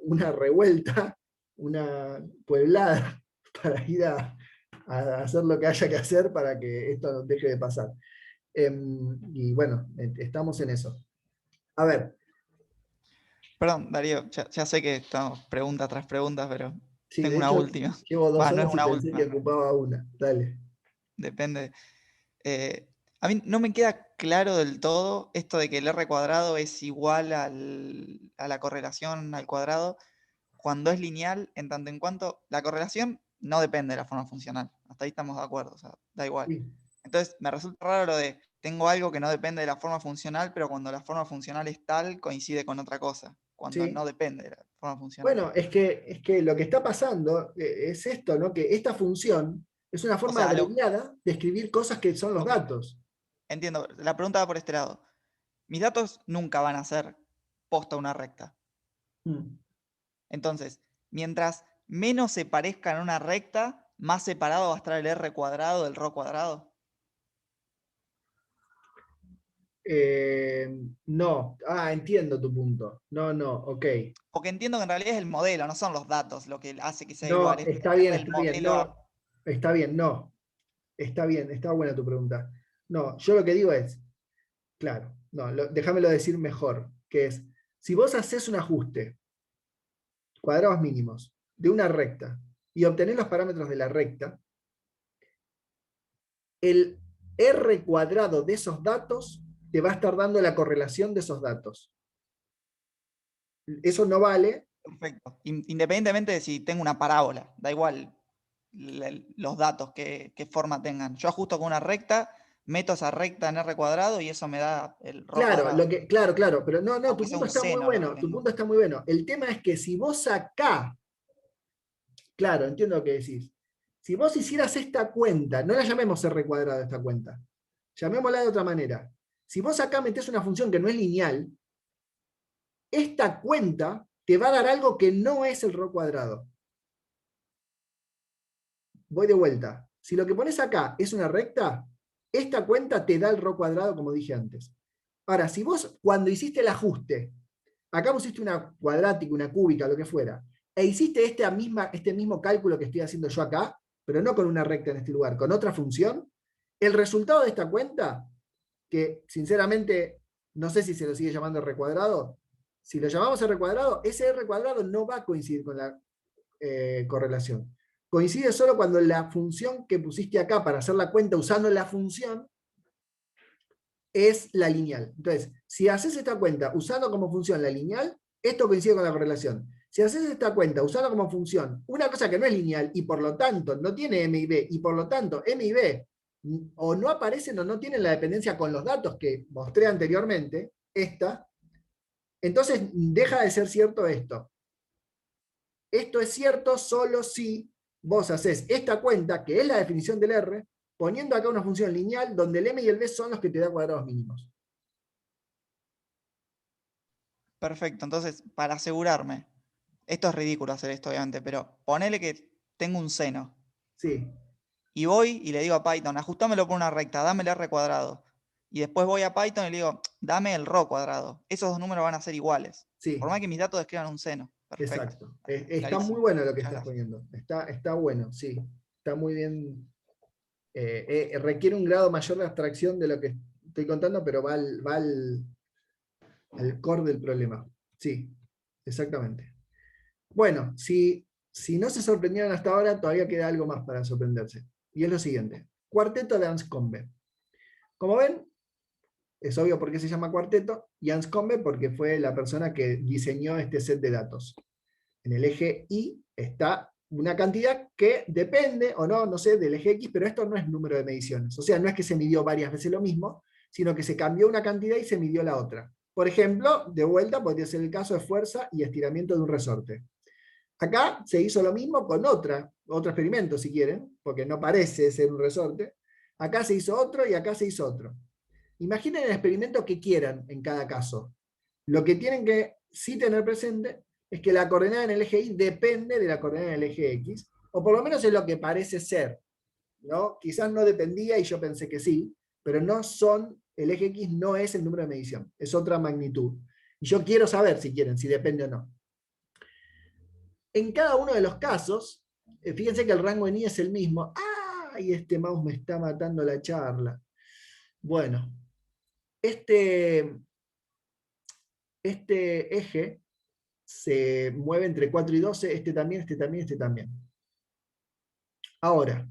una revuelta, una pueblada para ir a hacer lo que haya que hacer para que esto no deje de pasar. Y bueno, estamos en eso. A ver. Perdón, Darío, ya sé que estamos pregunta tras pregunta, pero Sí, tengo de una hecho, última. Llevo 2 horas no es y una pensé última. que ocupaba una. Dale. Depende. A mí no me queda claro del todo esto de que el R cuadrado es igual a la correlación al cuadrado cuando es lineal, en tanto en cuanto la correlación no depende de la forma funcional. Hasta ahí estamos de acuerdo, o sea, da igual. Sí. Entonces me resulta raro lo de tengo algo que no depende de la forma funcional, pero cuando la forma funcional es tal, coincide con otra cosa. Cuando Sí. no depende de la forma funcional. Bueno, es que lo que está pasando es esto, ¿no? Que esta función es una forma abreviada de escribir cosas que son los datos. Entiendo, la pregunta va por este lado. Mis datos nunca van a ser posta una recta. Entonces, mientras menos se parezcan a una recta, más separado va a estar el R cuadrado del ρ cuadrado. No, entiendo tu punto. No, ok. Porque entiendo que en realidad es el modelo, no son los datos lo que hace que sea No, igual. está bien, no. Está bien, no. Está bien, está buena tu pregunta. No, yo lo que digo es, claro, no, déjamelo decir mejor, que es, si vos haces un ajuste, cuadrados mínimos, de una recta y obtenés los parámetros de la recta, el R cuadrado de esos datos te va a estar dando la correlación de esos datos. Eso no vale. Perfecto. Independientemente de si tengo una parábola, da igual los datos, qué forma tengan. Yo ajusto con una recta, meto esa recta en R cuadrado y eso me da el rho Claro, cuadrado. claro, pero no, Aunque tu sea punto un está muy seno lo bueno, que tu tengo. punto está muy bueno. El tema es que si vos acá, claro, entiendo lo que decís, si vos hicieras esta cuenta, no la llamemos R cuadrado esta cuenta, llamémosla de otra manera. Si vos acá metés una función que no es lineal, esta cuenta te va a dar algo que no es el rho cuadrado. Voy de vuelta. Si lo que pones acá es una recta, esta cuenta te da el rho cuadrado, como dije antes. Ahora, si vos cuando hiciste el ajuste, acá pusiste una cuadrática, una cúbica, lo que fuera, e hiciste este mismo cálculo que estoy haciendo yo acá, pero no con una recta en este lugar, con otra función, el resultado de esta cuenta, que sinceramente no sé si se lo sigue llamando R cuadrado, si lo llamamos R cuadrado, ese R cuadrado no va a coincidir con la correlación. Coincide solo cuando la función que pusiste acá para hacer la cuenta usando la función es la lineal. Entonces, si haces esta cuenta usando como función la lineal, esto coincide con la correlación. Si haces esta cuenta usando como función una cosa que no es lineal y por lo tanto no tiene M y B, y por lo tanto M y B o no aparecen o no tienen la dependencia con los datos que mostré anteriormente, entonces deja de ser cierto esto. Esto es cierto solo si vos haces esta cuenta, que es la definición del R, poniendo acá una función lineal donde el M y el B son los que te da cuadrados mínimos. Perfecto, entonces, para asegurarme, esto es ridículo hacer esto, obviamente, pero ponele que tengo un seno. Sí. Y voy y le digo a Python, ajustámelo por una recta, dame el R cuadrado. Y después voy a Python y le digo, dame el rho cuadrado. Esos dos números van a ser iguales. Sí. Por más que mis datos describan un seno. Perfecto. Exacto. Está Clarísimo. muy bueno lo que Muchas estás gracias. poniendo. Está bueno, sí. Está muy bien. Requiere un grado mayor de abstracción de lo que estoy contando, pero va al core del problema. Sí, exactamente. Bueno, si no se sorprendieron hasta ahora, todavía queda algo más para sorprenderse. Y es lo siguiente. Cuarteto de Anscombe. Como ven, es obvio por qué se llama cuarteto, y Anscombe porque fue la persona que diseñó este set de datos. En el eje Y está una cantidad que depende, o no sé, del eje X, pero esto no es número de mediciones. O sea, no es que se midió varias veces lo mismo, sino que se cambió una cantidad y se midió la otra. Por ejemplo, de vuelta podría ser el caso de fuerza y estiramiento de un resorte. Acá se hizo lo mismo con otro experimento, si quieren, porque no parece ser un resorte. Acá se hizo otro y acá se hizo otro. Imaginen el experimento que quieran en cada caso. Lo que tienen que sí tener presente es que la coordenada en el eje Y depende de la coordenada en el eje X, o por lo menos es lo que parece ser, ¿no? Quizás no dependía y yo pensé que sí, pero no son, el eje X no es el número de medición, es otra magnitud. Y yo quiero saber, si quieren, si depende o no. En cada uno de los casos, fíjense que el rango en Y es el mismo. ¡Ay! Este mouse me está matando la charla. Bueno, este eje se mueve entre 4 y 12, este también, este también, este también. Ahora,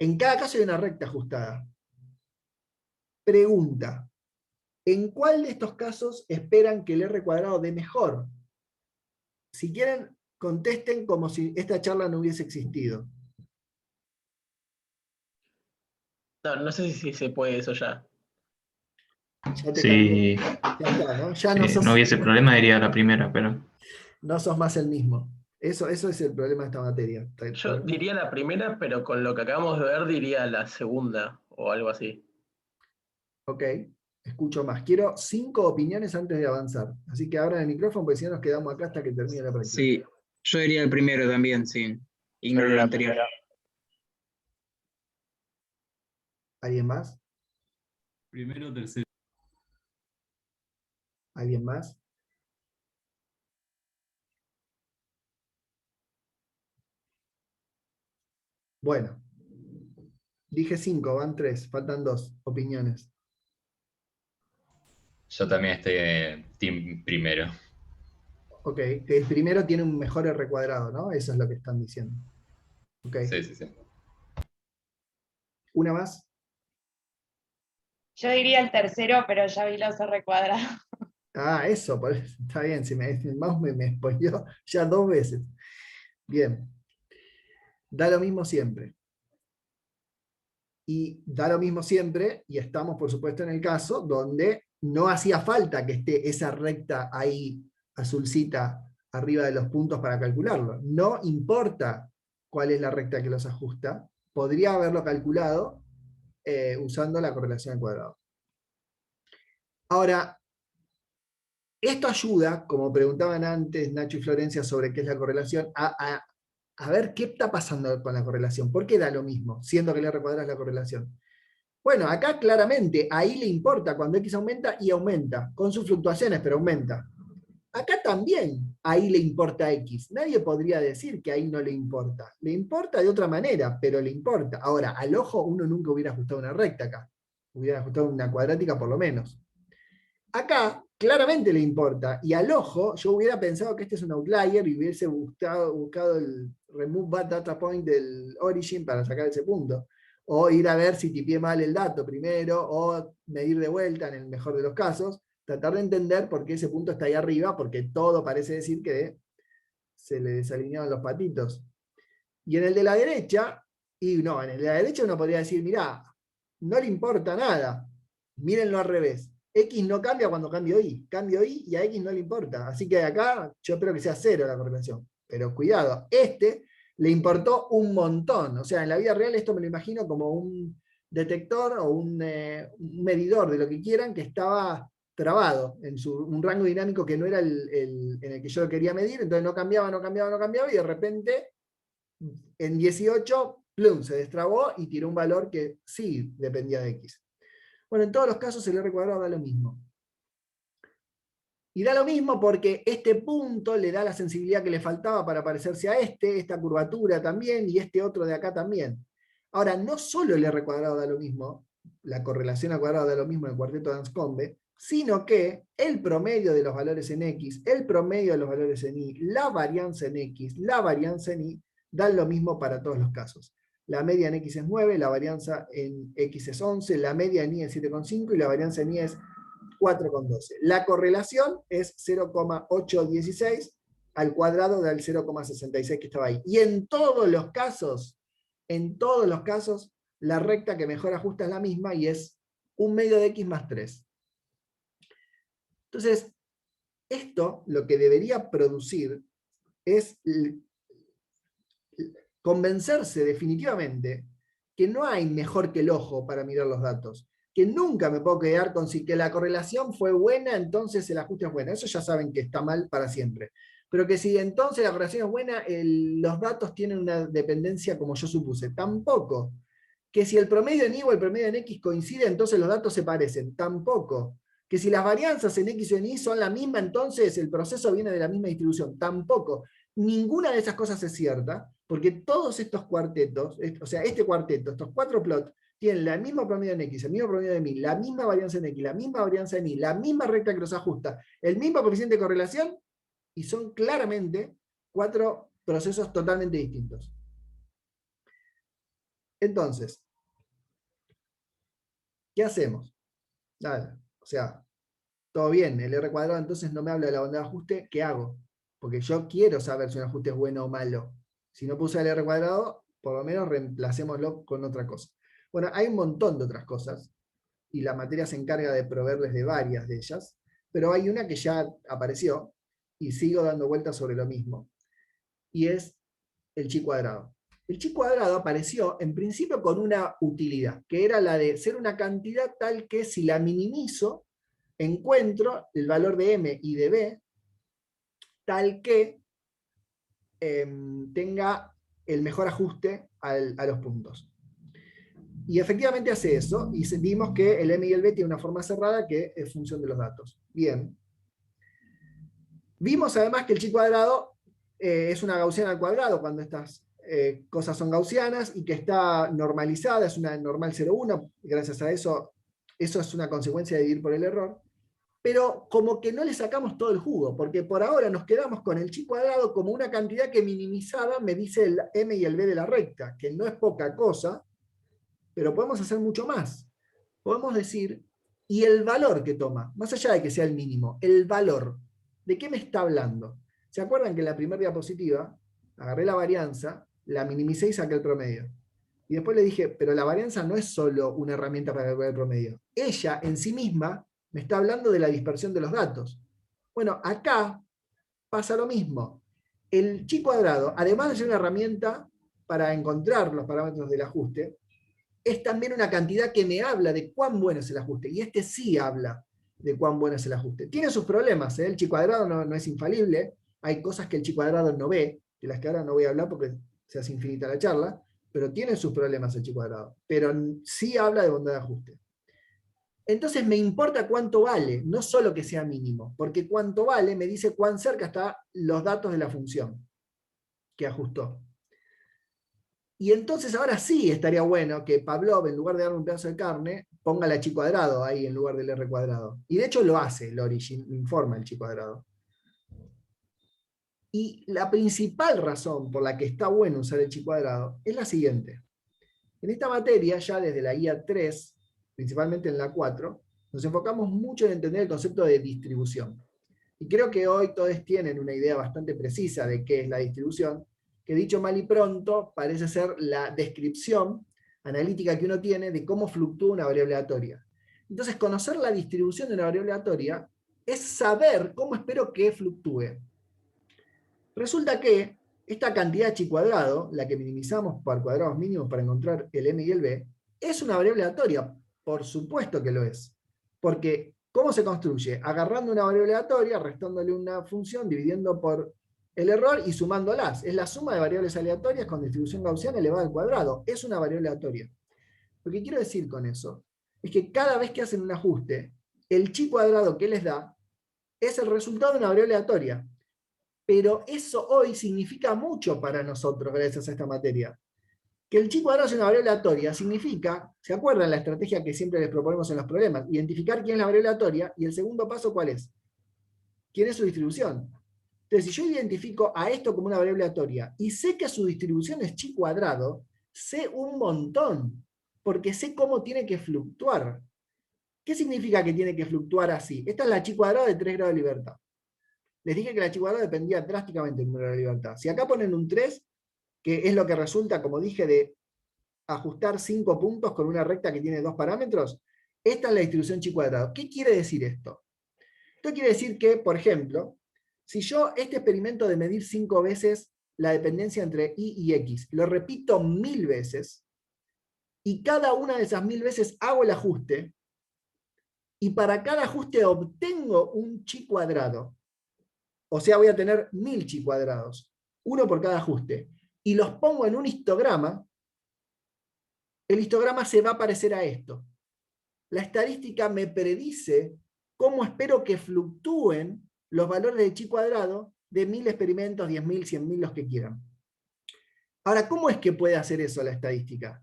en cada caso hay una recta ajustada. Pregunta, ¿en cuál de estos casos esperan que el R cuadrado dé mejor? Si quieren, contesten como si esta charla no hubiese existido. No sé si se puede eso ya. Ya te Si cambié. Ya está, ¿no? Ya no no sos, hubiese problema, diría la primera, pero no sos más el mismo. Eso es el problema de esta materia. Yo diría la primera, pero con lo que acabamos de ver diría la segunda o algo así. Ok, escucho más. Quiero 5 opiniones antes de avanzar. Así que abran el micrófono porque si no nos quedamos acá hasta que termine la práctica. Sí, yo diría el primero también, sí. Ignoro diría lo la anterior. primera. ¿Alguien más? Primero, tercero. ¿Alguien más? Bueno, dije 5, van 3, faltan 2 opiniones. Yo también estoy team primero. Ok, que el primero tiene un mejor R cuadrado, ¿no? Eso es lo que están diciendo. Ok. Sí, sí, sí. ¿Una más? Yo diría el tercero, pero ya vi los R cuadrados. Ah, eso, está bien, si el mouse me spoileó ya 2 veces. Bien. Da lo mismo siempre. Y da lo mismo siempre, y estamos por supuesto en el caso donde no hacía falta que esté esa recta ahí azulcita arriba de los puntos para calcularlo. No importa cuál es la recta que los ajusta, podría haberlo calculado usando la correlación al cuadrado. Ahora, esto ayuda, como preguntaban antes Nacho y Florencia sobre qué es la correlación, a ver qué está pasando con la correlación. ¿Por qué da lo mismo, siendo que el R cuadrado es la correlación? Bueno, acá claramente, ahí le importa cuando X aumenta y aumenta, con sus fluctuaciones, pero aumenta. Acá también, ahí le importa X. Nadie podría decir que ahí no le importa. Le importa de otra manera, pero le importa. Ahora, al ojo uno nunca hubiera ajustado una recta acá. Hubiera ajustado una cuadrática por lo menos. Acá, claramente le importa. Y al ojo, yo hubiera pensado que este es un outlier y hubiese buscado el remove bad data point del origin para sacar ese punto. O ir a ver si tipié mal el dato primero, o medir de vuelta en el mejor de los casos. Tratar de entender por qué ese punto está ahí arriba, porque todo parece decir que se le desalinearon los patitos. Y en el de la derecha, y no, en el de la derecha uno podría decir, mirá, no le importa nada. Mírenlo al revés. X no cambia cuando cambio Y. Cambio Y y a X no le importa. Así que acá yo espero que sea 0 la correlación. Pero cuidado, le importó un montón. O sea, en la vida real esto me lo imagino como un detector o un medidor de lo que quieran que estaba trabado en un rango dinámico que no era en el que yo lo quería medir, entonces no cambiaba, y de repente en 18, plum, se destrabó y tiró un valor que sí dependía de X. Bueno, en todos los casos el R cuadrado da lo mismo. Y da lo mismo porque este punto le da la sensibilidad que le faltaba para parecerse a esta curvatura también, y este otro de acá también. Ahora, no solo el R cuadrado da lo mismo, la correlación al cuadrado da lo mismo en el cuarteto de Anscombe, sino que el promedio de los valores en X, el promedio de los valores en Y, la varianza en X, la varianza en Y, dan lo mismo para todos los casos. La media en X es 9, la varianza en X es 11, la media en Y es 7,5 y la varianza en Y es 4,12. La correlación es 0,816 al cuadrado del 0,66 que estaba ahí. Y en todos los casos, la recta que mejor ajusta es la misma y es 1 medio de X más 3. Entonces, esto lo que debería producir es convencerse definitivamente que no hay mejor que el ojo para mirar los datos, que nunca me puedo quedar con si que la correlación fue buena, entonces el ajuste es bueno. Eso ya saben que está mal para siempre. Pero que si entonces la correlación es buena, los datos tienen una dependencia como yo supuse. Tampoco. Que si el promedio en Y o el promedio en X coincide, entonces los datos se parecen. Tampoco. Que si las varianzas en X o en Y son la misma, entonces el proceso viene de la misma distribución. Tampoco. Ninguna de esas cosas es cierta, porque todos estos cuartetos, o sea, este cuarteto, estos 4 plots, tienen el mismo promedio en X, el mismo promedio en Y, la misma varianza en X, la misma varianza en Y, la misma recta que los ajusta, el mismo coeficiente de correlación, y son claramente 4 procesos totalmente distintos. Entonces, ¿qué hacemos? Nada, o sea, todo bien, el R cuadrado entonces no me habla de la bondad de ajuste, ¿qué hago? Porque yo quiero saber si un ajuste es bueno o malo. Si no puse el R cuadrado, por lo menos reemplacémoslo con otra cosa. Bueno, hay un montón de otras cosas, y la materia se encarga de proveerles de varias de ellas, pero hay una que ya apareció, y sigo dando vueltas sobre lo mismo, y es el chi cuadrado. El chi cuadrado apareció en principio con una utilidad, que era la de ser una cantidad tal que si la minimizo, encuentro el valor de m y de b, tal que tenga el mejor ajuste a los puntos. Y efectivamente hace eso, y vimos que el m y el b tiene una forma cerrada que es función de los datos. Bien. Vimos además que el chi cuadrado es una gaussiana al cuadrado cuando estas cosas son gaussianas, y que está normalizada, es una normal 0,1, gracias a eso es una consecuencia de dividir por el error. pero como que no le sacamos todo el jugo, porque por ahora nos quedamos con el chi cuadrado como una cantidad que minimizada me dice el m y el b de la recta, que no es poca cosa, pero podemos hacer mucho más. Podemos decir, y el valor que toma, más allá de que sea el mínimo, el valor, ¿de qué me está hablando? ¿Se acuerdan que en la primera diapositiva agarré la varianza, la minimicé y saqué el promedio? Y después le dije, pero la varianza no es solo una herramienta para calcular el promedio. Ella en sí misma me está hablando de la dispersión de los datos. Bueno, acá pasa lo mismo. El chi cuadrado, además de ser una herramienta para encontrar los parámetros del ajuste, es también una cantidad que me habla de cuán bueno es el ajuste. Y este sí habla de cuán bueno es el ajuste. Tiene sus problemas, ¿eh? El chi cuadrado no es infalible. Hay cosas que el chi cuadrado no ve, de las que ahora no voy a hablar porque se hace infinita la charla, pero tiene sus problemas el chi cuadrado. Pero sí habla de bondad de ajuste. Entonces me importa cuánto vale, no solo que sea mínimo, porque cuánto vale me dice cuán cerca están los datos de la función que ajustó. Y entonces ahora sí estaría bueno que Pavlov, en lugar de darme un pedazo de carne, ponga la chi cuadrado ahí en lugar del r cuadrado. Y de hecho lo hace, lo informa el chi cuadrado. Y la principal razón por la que está bueno usar el chi cuadrado es la siguiente. En esta materia, ya desde la guía 3, principalmente en la 4, nos enfocamos mucho en entender el concepto de distribución. Y creo que hoy todos tienen una idea bastante precisa de qué es la distribución, que dicho mal y pronto parece ser la descripción analítica que uno tiene de cómo fluctúa una variable aleatoria. Entonces, conocer la distribución de una variable aleatoria es saber cómo espero que fluctúe. Resulta que esta cantidad chi cuadrado, la que minimizamos por cuadrados mínimos para encontrar el m y el b, es una variable aleatoria. Por supuesto que lo es. Porque, ¿cómo se construye? Agarrando una variable aleatoria, restándole una función, dividiendo por el error y sumándolas. Es la suma de variables aleatorias con distribución gaussiana elevada al cuadrado. Es una variable aleatoria. Lo que quiero decir con eso es que cada vez que hacen un ajuste, el chi cuadrado que les da es el resultado de una variable aleatoria. Pero eso hoy significa mucho para nosotros gracias a esta materia. Que el chi cuadrado sea una variable aleatoria significa, ¿se acuerdan la estrategia que siempre les proponemos en los problemas? Identificar quién es la variable aleatoria, y el segundo paso, ¿cuál es? ¿Quién es su distribución? Entonces, si yo identifico a esto como una variable aleatoria, y sé que su distribución es chi cuadrado, sé un montón, porque sé cómo tiene que fluctuar. ¿Qué significa que tiene que fluctuar así? Esta es la chi cuadrado de 3 grados de libertad. Les dije que la chi cuadrado dependía drásticamente del número de libertad. Si acá ponen un 3, que es lo que resulta, como dije, de ajustar 5 puntos con una recta que tiene 2 parámetros, esta es la distribución chi cuadrado. ¿Qué quiere decir esto? Esto quiere decir que, por ejemplo, si yo este experimento de medir 5 veces la dependencia entre y y x, lo repito 1000 veces, y cada una de esas 1000 veces hago el ajuste, y para cada ajuste obtengo un chi cuadrado, o sea, voy a tener 1000 chi cuadrados, uno por cada ajuste, y los pongo en un histograma, el histograma se va a parecer a esto. La estadística me predice cómo espero que fluctúen los valores de chi cuadrado de 1000 experimentos, 10.000, 100.000, los que quieran. Ahora, ¿cómo es que puede hacer eso la estadística?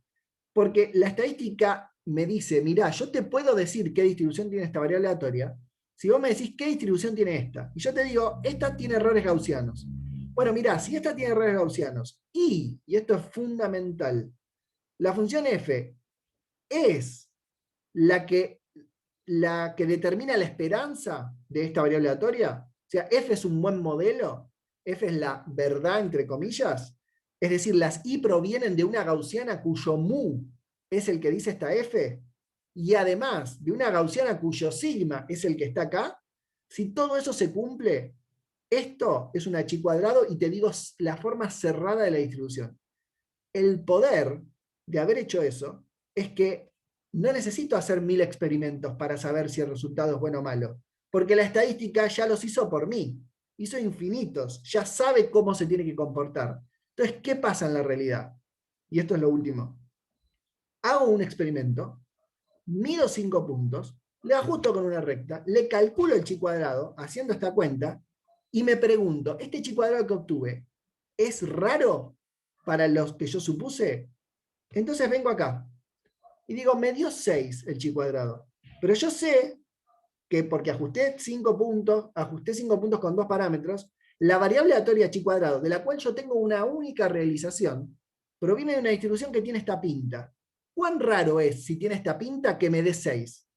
Porque la estadística me dice, mirá, yo te puedo decir qué distribución tiene esta variable aleatoria, si vos me decís qué distribución tiene esta. Y yo te digo, esta tiene errores gaussianos. Bueno, mirá, si esta tiene errores gaussianos, y esto es fundamental, la función f es la que determina la esperanza de esta variable aleatoria, o sea, f es un buen modelo, f es la verdad, entre comillas, es decir, las i provienen de una gaussiana cuyo mu es el que dice esta f, y además de una gaussiana cuyo sigma es el que está acá. Si todo eso se cumple, esto es una chi cuadrado, y te digo la forma cerrada de la distribución. El poder de haber hecho eso es que no necesito hacer 1000 experimentos para saber si el resultado es bueno o malo, porque la estadística ya los hizo por mí, hizo infinitos, ya sabe cómo se tiene que comportar. Entonces, ¿qué pasa en la realidad? Y esto es lo último. Hago un experimento, mido 5 puntos, le ajusto con una recta, le calculo el chi cuadrado haciendo esta cuenta, y me pregunto, ¿este chi cuadrado que obtuve es raro para los que yo supuse? Entonces vengo acá y digo, me dio 6 el chi cuadrado, pero yo sé que porque ajusté 5 puntos con 2 parámetros, la variable aleatoria chi cuadrado, de la cual yo tengo una única realización, proviene de una distribución que tiene esta pinta. ¿Cuán raro es, si tiene esta pinta, que me dé 6?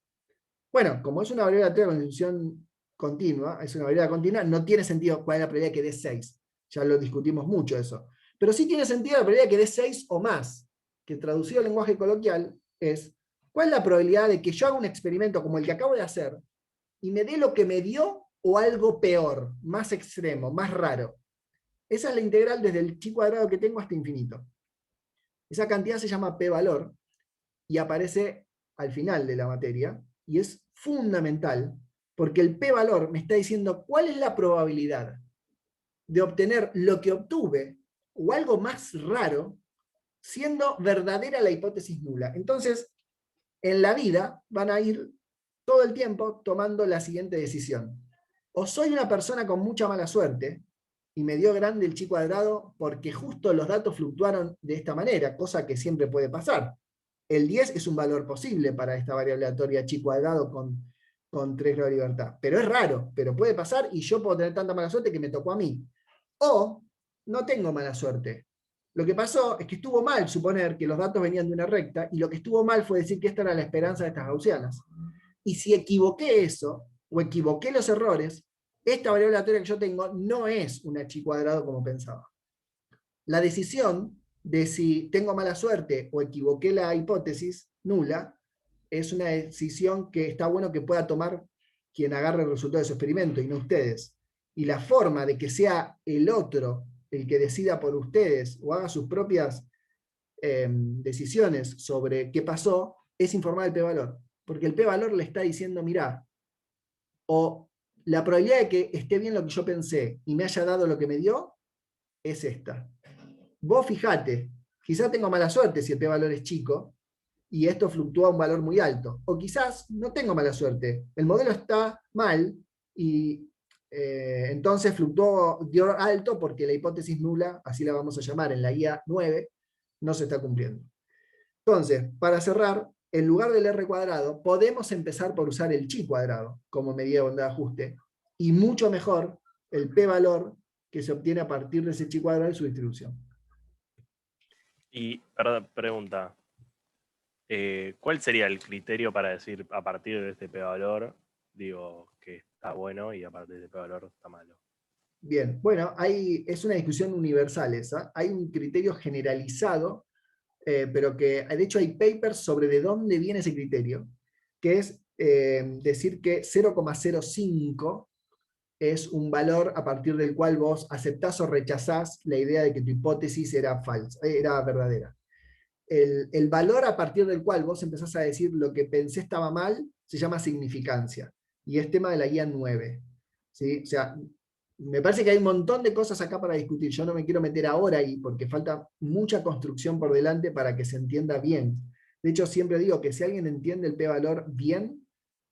Bueno, como es una variable aleatoria con distribución continua, es una variable continua, no tiene sentido cuál es la probabilidad de que dé 6. Ya lo discutimos mucho eso. Pero sí tiene sentido la probabilidad de que dé 6 o más, que traducido al lenguaje coloquial es, ¿cuál es la probabilidad de que yo haga un experimento como el que acabo de hacer y me dé lo que me dio o algo peor, más extremo, más raro? Esa es la integral desde el chi cuadrado que tengo hasta infinito. Esa cantidad se llama p-valor y aparece al final de la materia y es fundamental porque el p-valor me está diciendo cuál es la probabilidad de obtener lo que obtuve o algo más raro siendo verdadera la hipótesis nula. Entonces, en la vida van a ir todo el tiempo tomando la siguiente decisión. O soy una persona con mucha mala suerte y me dio grande el chi cuadrado porque justo los datos fluctuaron de esta manera, cosa que siempre puede pasar. El 10 es un valor posible para esta variable aleatoria chi cuadrado con 3 grados de libertad. Pero es raro, pero puede pasar y yo puedo tener tanta mala suerte que me tocó a mí. O no tengo mala suerte. Lo que pasó es que estuvo mal suponer que los datos venían de una recta y lo que estuvo mal fue decir que esta era la esperanza de estas gaussianas. Y si equivoqué eso, o equivoqué los errores, esta variable aleatoria que yo tengo no es una chi cuadrado como pensaba. La decisión de si tengo mala suerte o equivoqué la hipótesis nula es una decisión que está bueno que pueda tomar quien agarre el resultado de su experimento y no ustedes. Y la forma de que sea el otro el que decida por ustedes o haga sus propias decisiones sobre qué pasó es informar el p-valor. Porque el p-valor le está diciendo, mirá, o la probabilidad de que esté bien lo que yo pensé y me haya dado lo que me dio es esta. Vos fijate, quizás tengo mala suerte si el p-valor es chico y esto fluctúa a un valor muy alto. O quizás no tengo mala suerte, el modelo está mal y entonces fluctuó, dio alto porque la hipótesis nula, así la vamos a llamar en la guía 9, no se está cumpliendo. Entonces, para cerrar, en lugar del R cuadrado, podemos empezar por usar el chi cuadrado como medida de bondad de ajuste, y mucho mejor el p-valor que se obtiene a partir de ese chi cuadrado y su distribución. Y, perdón, pregunta, ¿cuál sería el criterio para decir a partir de este p-valor, digo, que está bueno y a partir de este p-valor está malo? Bien, bueno, es una discusión universal esa. Hay un criterio generalizado, pero que de hecho hay papers sobre de dónde viene ese criterio, que es decir que 0,05 es un valor a partir del cual vos aceptás o rechazás la idea de que tu hipótesis era falsa, era verdadera. El valor a partir del cual vos empezás a decir lo que pensé estaba mal se llama significancia, y es tema de la guía 9. ¿Sí? O sea, me parece que hay un montón de cosas acá para discutir. Yo no me quiero meter ahora ahí porque falta mucha construcción por delante para que se entienda bien. De hecho, siempre digo que si alguien entiende el p-valor bien,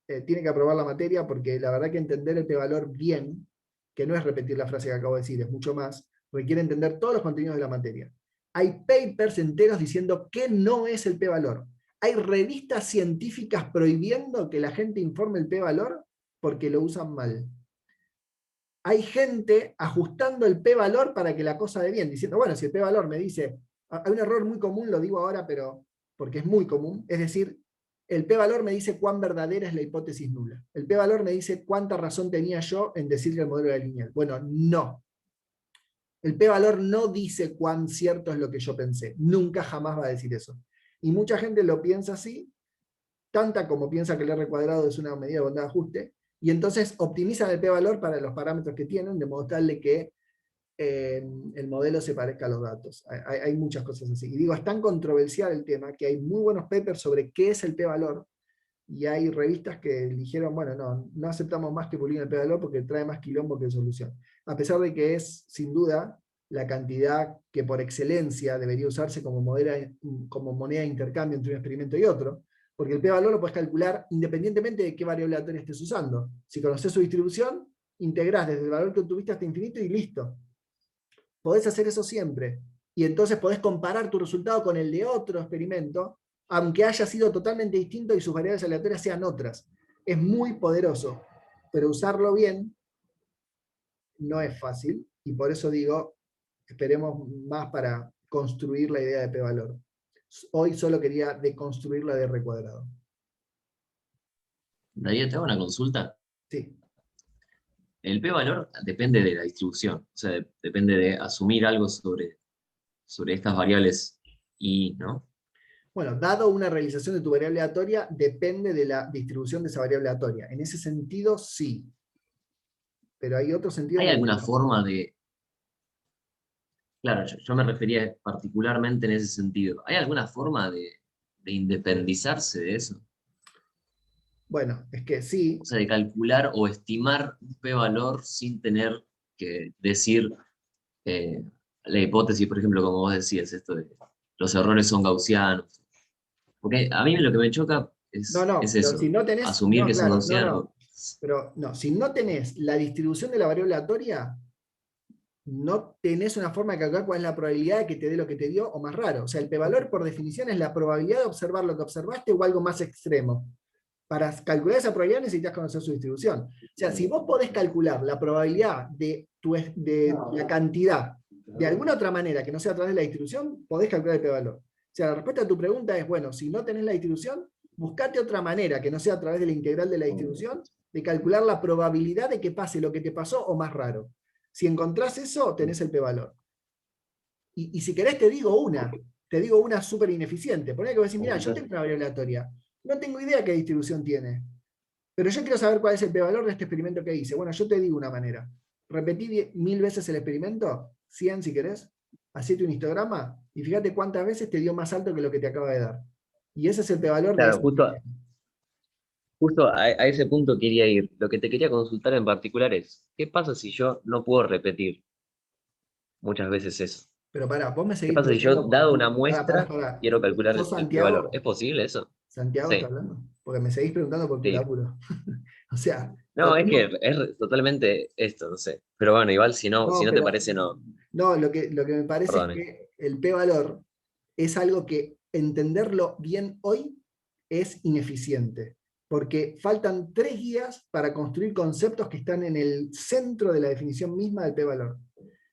tiene que aprobar la materia, porque la verdad que entender el p-valor bien, que no es repetir la frase que acabo de decir, es mucho más, requiere entender todos los contenidos de la materia. Hay papers enteros diciendo que no es el p-valor. Hay revistas científicas prohibiendo que la gente informe el p-valor porque lo usan mal. Hay gente ajustando el p-valor para que la cosa dé bien, diciendo, bueno, si el p-valor me dice, hay un error muy común, lo digo ahora, pero porque es muy común, es decir, el p-valor me dice cuán verdadera es la hipótesis nula. El p-valor me dice cuánta razón tenía yo en decir que el modelo era lineal. Bueno, no. El p-valor no dice cuán cierto es lo que yo pensé. Nunca jamás va a decir eso. Y mucha gente lo piensa así, tanta como piensa que el R cuadrado es una medida de bondad de ajuste, y entonces optimizan el p-valor para los parámetros que tienen, de modo tal de que el modelo se parezca a los datos. Hay muchas cosas así. Y digo, es tan controversial el tema que hay muy buenos papers sobre qué es el p-valor, y hay revistas que dijeron, bueno, no aceptamos más que publiquen el p-valor porque trae más quilombo que solución. A pesar de que es, sin duda, la cantidad que por excelencia debería usarse como moneda de intercambio entre un experimento y otro, porque el p-valor lo puedes calcular independientemente de qué variable aleatoria estés usando. Si conoces su distribución, integrás desde el valor que obtuviste hasta infinito y listo. Podés hacer eso siempre. Y entonces podés comparar tu resultado con el de otro experimento, aunque haya sido totalmente distinto y sus variables aleatorias sean otras. es muy poderoso, pero usarlo bien no es fácil, y por eso digo, esperemos más para construir la idea de p-valor. Hoy solo quería deconstruir la de R cuadrado. Darío, te hago una consulta. Sí. El p-valor depende de la distribución, o sea, depende de asumir algo sobre estas variables y, ¿no? Bueno, dado una realización de tu variable aleatoria, depende de la distribución de esa variable aleatoria. En ese sentido, sí. Pero hay otro sentido. ¿Hay alguna forma de... Claro, yo me refería particularmente en ese sentido. ¿Hay alguna forma de independizarse de eso? Bueno, es que sí. O sea, de calcular o estimar un p-valor sin tener que decir la hipótesis, por ejemplo, como vos decías, esto de los errores son gaussianos. Porque a mí lo que me choca es, es pero eso, si no tenés, asumir que son claro, gaussianos. Pero no, si no tenés la distribución de la variable aleatoria, no tenés una forma de calcular cuál es la probabilidad de que te dé lo que te dio o más raro. O sea, el p-valor por definición es la probabilidad de observar lo que observaste o algo más extremo. Para calcular esa probabilidad necesitas conocer su distribución. O sea, si vos podés calcular la probabilidad de la cantidad de alguna otra manera que no sea a través de la distribución, podés calcular el p-valor. O sea, la respuesta a tu pregunta es, bueno, si no tenés la distribución, buscate otra manera que no sea a través de la integral de la distribución, de calcular la probabilidad de que pase lo que te pasó o más raro. Si encontrás eso, tenés el p-valor. Y si querés te digo una súper ineficiente. Poné que vos decís, mira, yo tengo una variable aleatoria. No tengo idea qué distribución tiene. Pero yo quiero saber cuál es el p-valor de este experimento que hice. Bueno, yo te digo una manera. Repetí 1000 veces el experimento, 100 si querés, hacete un histograma y fíjate cuántas veces te dio más alto que lo que te acaba de dar. Y ese es el p-valor de Claro, ese. justo a ese punto quería ir. Lo que te quería consultar en particular es, ¿qué pasa si yo no puedo repetir muchas veces eso? Pero pará, vos me ¿Qué seguís pasa si yo, preguntando dado por... una muestra, Pará. quiero calcular ¿Sos el p-valor? ¿Es Santiago? posible eso? ¿Santiago Sí. está hablando? Porque me seguís preguntando por tu Sí. laburo. O sea... No, es que es totalmente esto, no sé. Pero bueno, igual si no te pero- parece, no. No, lo que me parece Perdone. es que el p-valor es algo que entenderlo bien hoy es ineficiente, porque faltan 3 guías para construir conceptos que están en el centro de la definición misma del p-valor.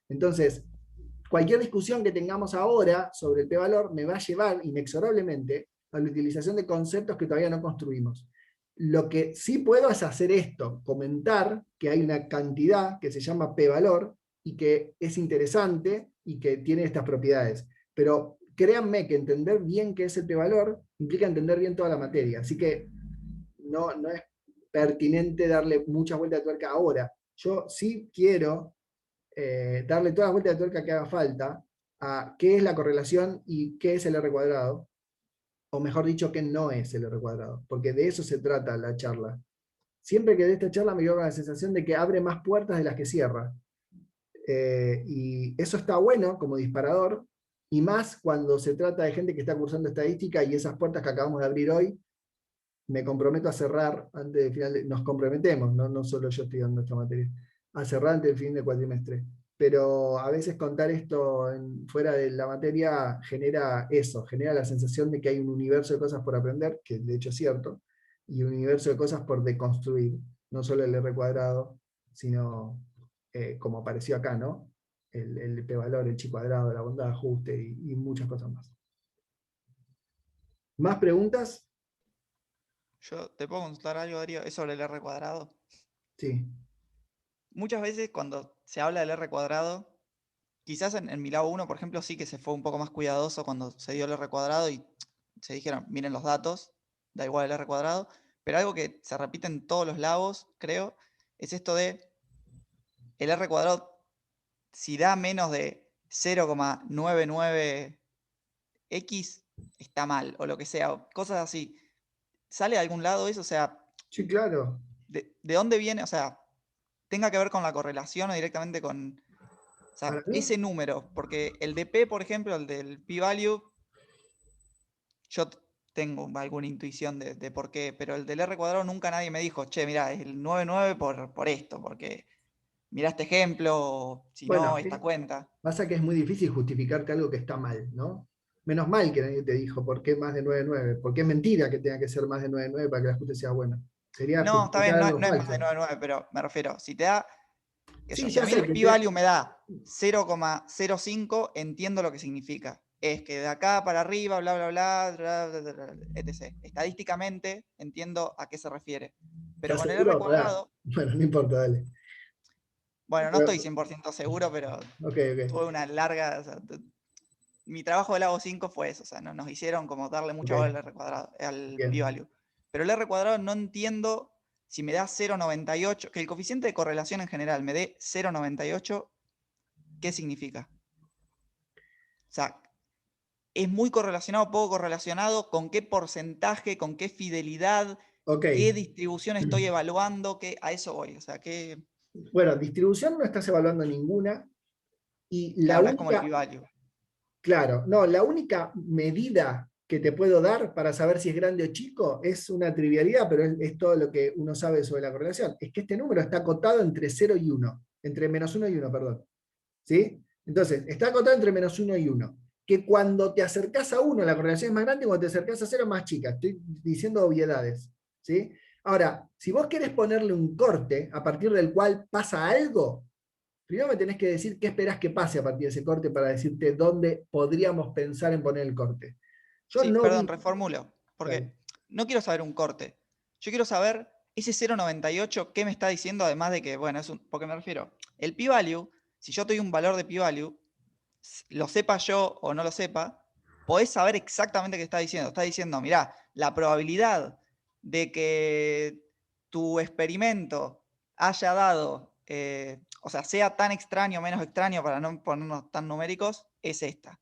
Entonces, cualquier discusión que tengamos ahora sobre el p-valor me va a llevar inexorablemente a la utilización de conceptos que todavía no construimos. Lo que sí puedo es hacer esto, comentar que hay una cantidad que se llama p-valor y que es interesante y que tiene estas propiedades. Pero créanme que entender bien qué es el p-valor implica entender bien toda la materia. Así que no es pertinente darle muchas vueltas de tuerca ahora. Yo sí quiero darle todas las vueltas de tuerca que haga falta a qué es la correlación y qué es el R cuadrado, o mejor dicho, qué no es el R cuadrado, porque de eso se trata la charla. Siempre que de esta charla me quedo con la sensación de que abre más puertas de las que cierra. Y eso está bueno como disparador, y más cuando se trata de gente que está cursando estadística y esas puertas que acabamos de abrir hoy, me comprometo a cerrar antes del final, nos comprometemos, no solo yo estoy dando esta materia, a cerrar antes del fin del cuatrimestre. Pero a veces contar esto fuera de la materia genera eso, genera la sensación de que hay un universo de cosas por aprender, que de hecho es cierto, y un universo de cosas por deconstruir, no solo el R cuadrado, sino como apareció acá, ¿no? El p-valor, el chi cuadrado, la bondad de ajuste y muchas cosas más. ¿Más preguntas? Yo te puedo consultar algo, Darío, es sobre el R cuadrado. Sí. Muchas veces cuando se habla del R cuadrado, quizás en mi lado 1, por ejemplo, sí que se fue un poco más cuidadoso cuando se dio el R cuadrado y se dijeron, miren los datos, da igual el R cuadrado, pero algo que se repite en todos los labos, creo, es esto de el R cuadrado, si da menos de 0,99x, está mal, o lo que sea, o cosas así. ¿Sale de algún lado eso? O sea, sí, claro. ¿De dónde viene? O sea, tenga que ver con la correlación o directamente con, o sea, ese número, porque el de P, por ejemplo, el del p-value, yo tengo alguna intuición de por qué, pero el del R cuadrado nunca nadie me dijo, che, mirá, es el 99 por esto, porque mirá este ejemplo, o si no, esta cuenta. Pasa que es muy difícil justificarte algo que está mal, ¿no? Menos mal que nadie te dijo por qué más de 9,9, porque es mentira que tenga que ser más de 9,9 para que el ajuste sea bueno. Sería No, está bien, justificar no, algo no es más falso. de 9,9, pero me refiero, si te da, Sí, si ya a mí sé el que p-value me da 0,05, entiendo lo que significa. Es que de acá para arriba, bla, bla, bla, bla, bla, bla, bla, etc. Estadísticamente entiendo a qué se refiere. Pero ¿Estás con el r seguro? Pará. cuadrado, Bueno, no importa, dale. bueno, no estoy 100% seguro, pero Ok, ok. tuve una larga... o sea, mi trabajo del AO5 fue eso, o sea, nos hicieron como darle mucha bola al r cuadrado, al Bien. p-value. Pero el r cuadrado no entiendo si me da 0,98, que el coeficiente de correlación en general me dé 0,98, ¿qué significa? O sea, ¿es muy correlacionado, poco correlacionado? ¿Con qué porcentaje? ¿Con qué fidelidad? Ok. ¿Qué distribución estoy evaluando? A eso voy, o sea, ¿qué? Bueno, distribución no estás evaluando ninguna. Y la Claro, es como el única, p-value. claro, no, la única medida que te puedo dar para saber si es grande o chico es una trivialidad, pero es todo lo que uno sabe sobre la correlación. Es que este número está acotado entre 0 y 1, entre -1 y 1, perdón. ¿Sí? Entonces, está acotado entre -1 y 1. Que cuando te acercás a 1 la correlación es más grande y cuando te acercás a 0 es más chica. Estoy diciendo obviedades. ¿Sí? Ahora, si vos querés ponerle un corte a partir del cual pasa algo, primero me tenés que decir qué esperás que pase a partir de ese corte para decirte dónde podríamos pensar en poner el corte. Yo Sí, no perdón, vi... reformulo, Dale. porque no quiero saber un corte. Yo quiero saber ese 0,98, ¿qué me está diciendo? Además de que, bueno, porque me refiero, el p-value, si yo te doy un valor de p-value, lo sepa yo o no lo sepa, podés saber exactamente qué está diciendo. Está diciendo, mirá, la probabilidad de que tu experimento haya dado, o sea, sea tan extraño o menos extraño para no ponernos tan numéricos, es esta.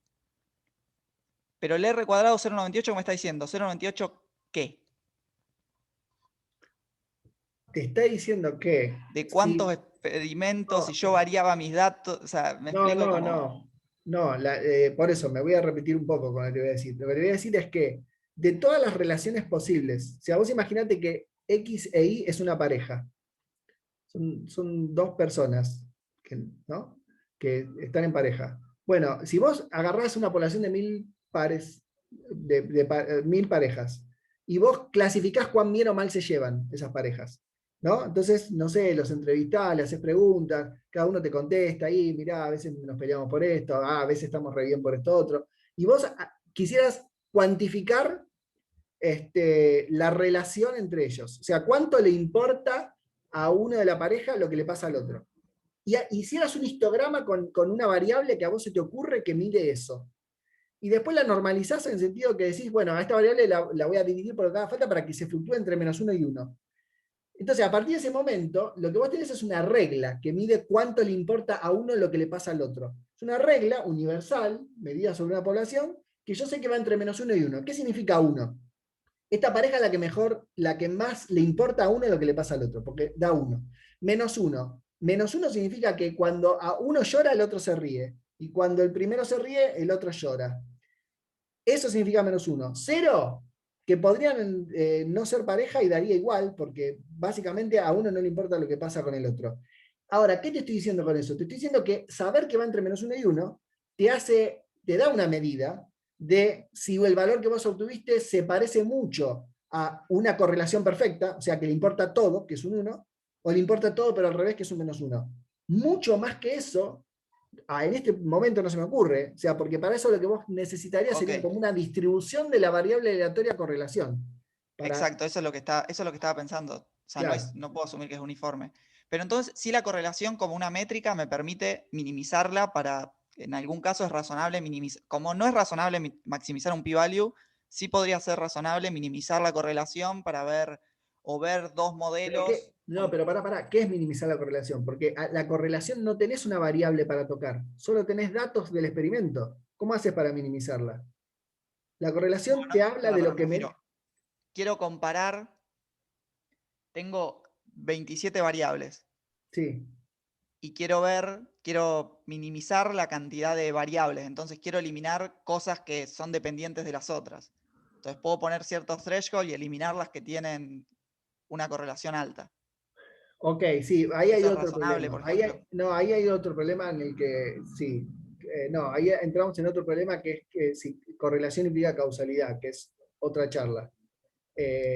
Pero el r cuadrado 0,98 me está diciendo, 0,98 ¿qué? Te está diciendo que... ¿De cuántos experimentos? Si yo variaba mis datos, o sea, me explico como... No, por eso me voy a repetir un poco con lo que te voy a decir. Lo que te voy a decir es que de todas las relaciones posibles, o sea, vos imaginate que X e Y es una pareja. Son dos personas ¿no? que están en pareja. Bueno, si vos agarrás una población de 1000 pares, de 1000 parejas, y vos clasificás cuán bien o mal se llevan esas parejas, ¿no? Entonces, no sé, los entrevistás, le haces preguntas, cada uno te contesta ahí, mirá, a veces nos peleamos por esto, a veces estamos re bien por esto otro, y vos quisieras cuantificar la relación entre ellos, o sea, cuánto le importa a uno de la pareja lo que le pasa al otro. Y hicieras un histograma con una variable que a vos se te ocurre que mide eso. Y después la normalizás en el sentido que decís, bueno, a esta variable la voy a dividir por lo que haga falta para que se fluctúe entre -1 y 1. Entonces, a partir de ese momento, lo que vos tenés es una regla que mide cuánto le importa a uno lo que le pasa al otro. Es una regla universal, medida sobre una población, que yo sé que va entre -1 y 1. ¿Qué significa 1? Esta pareja es la que más le importa a uno lo que le pasa al otro, porque da 1. -1. -1 significa que cuando a uno llora, el otro se ríe. Y cuando el primero se ríe, el otro llora. Eso significa -1. 0, que podrían no ser pareja y daría igual, porque básicamente a uno no le importa lo que pasa con el otro. Ahora, ¿qué te estoy diciendo con eso? Te estoy diciendo que saber que va entre -1 y 1 te da una medida de si el valor que vos obtuviste se parece mucho a una correlación perfecta, o sea, que le importa todo, que es un 1, o le importa todo, pero al revés, que es un -1. Mucho más que eso, en este momento no se me ocurre, o sea, porque para eso lo que vos necesitarías sería como una distribución de la variable aleatoria correlación. Exacto, eso es lo que estaba pensando. O sea, Claro. no puedo asumir que es uniforme. Pero entonces, sí, la correlación como una métrica me permite minimizarla para, en algún caso es razonable minimizar. Como no es razonable maximizar un p-value, sí podría ser razonable minimizar la correlación para ver dos modelos. Pero pará, ¿qué es minimizar la correlación? Porque la correlación no tenés una variable para tocar, solo tenés datos del experimento. ¿Cómo haces para minimizarla? La correlación te habla de lo que me... Quiero comparar, tengo 27 variables. Sí. Y quiero minimizar la cantidad de variables, entonces quiero eliminar cosas que son dependientes de las otras. Entonces puedo poner ciertos threshold y eliminar las que tienen una correlación alta. Ok, sí, ahí hay ¿Eso es otro razonable, problema. por ejemplo? Ahí hay otro problema en el que, sí, ahí entramos en otro problema que es que si correlación implica causalidad, que es otra charla.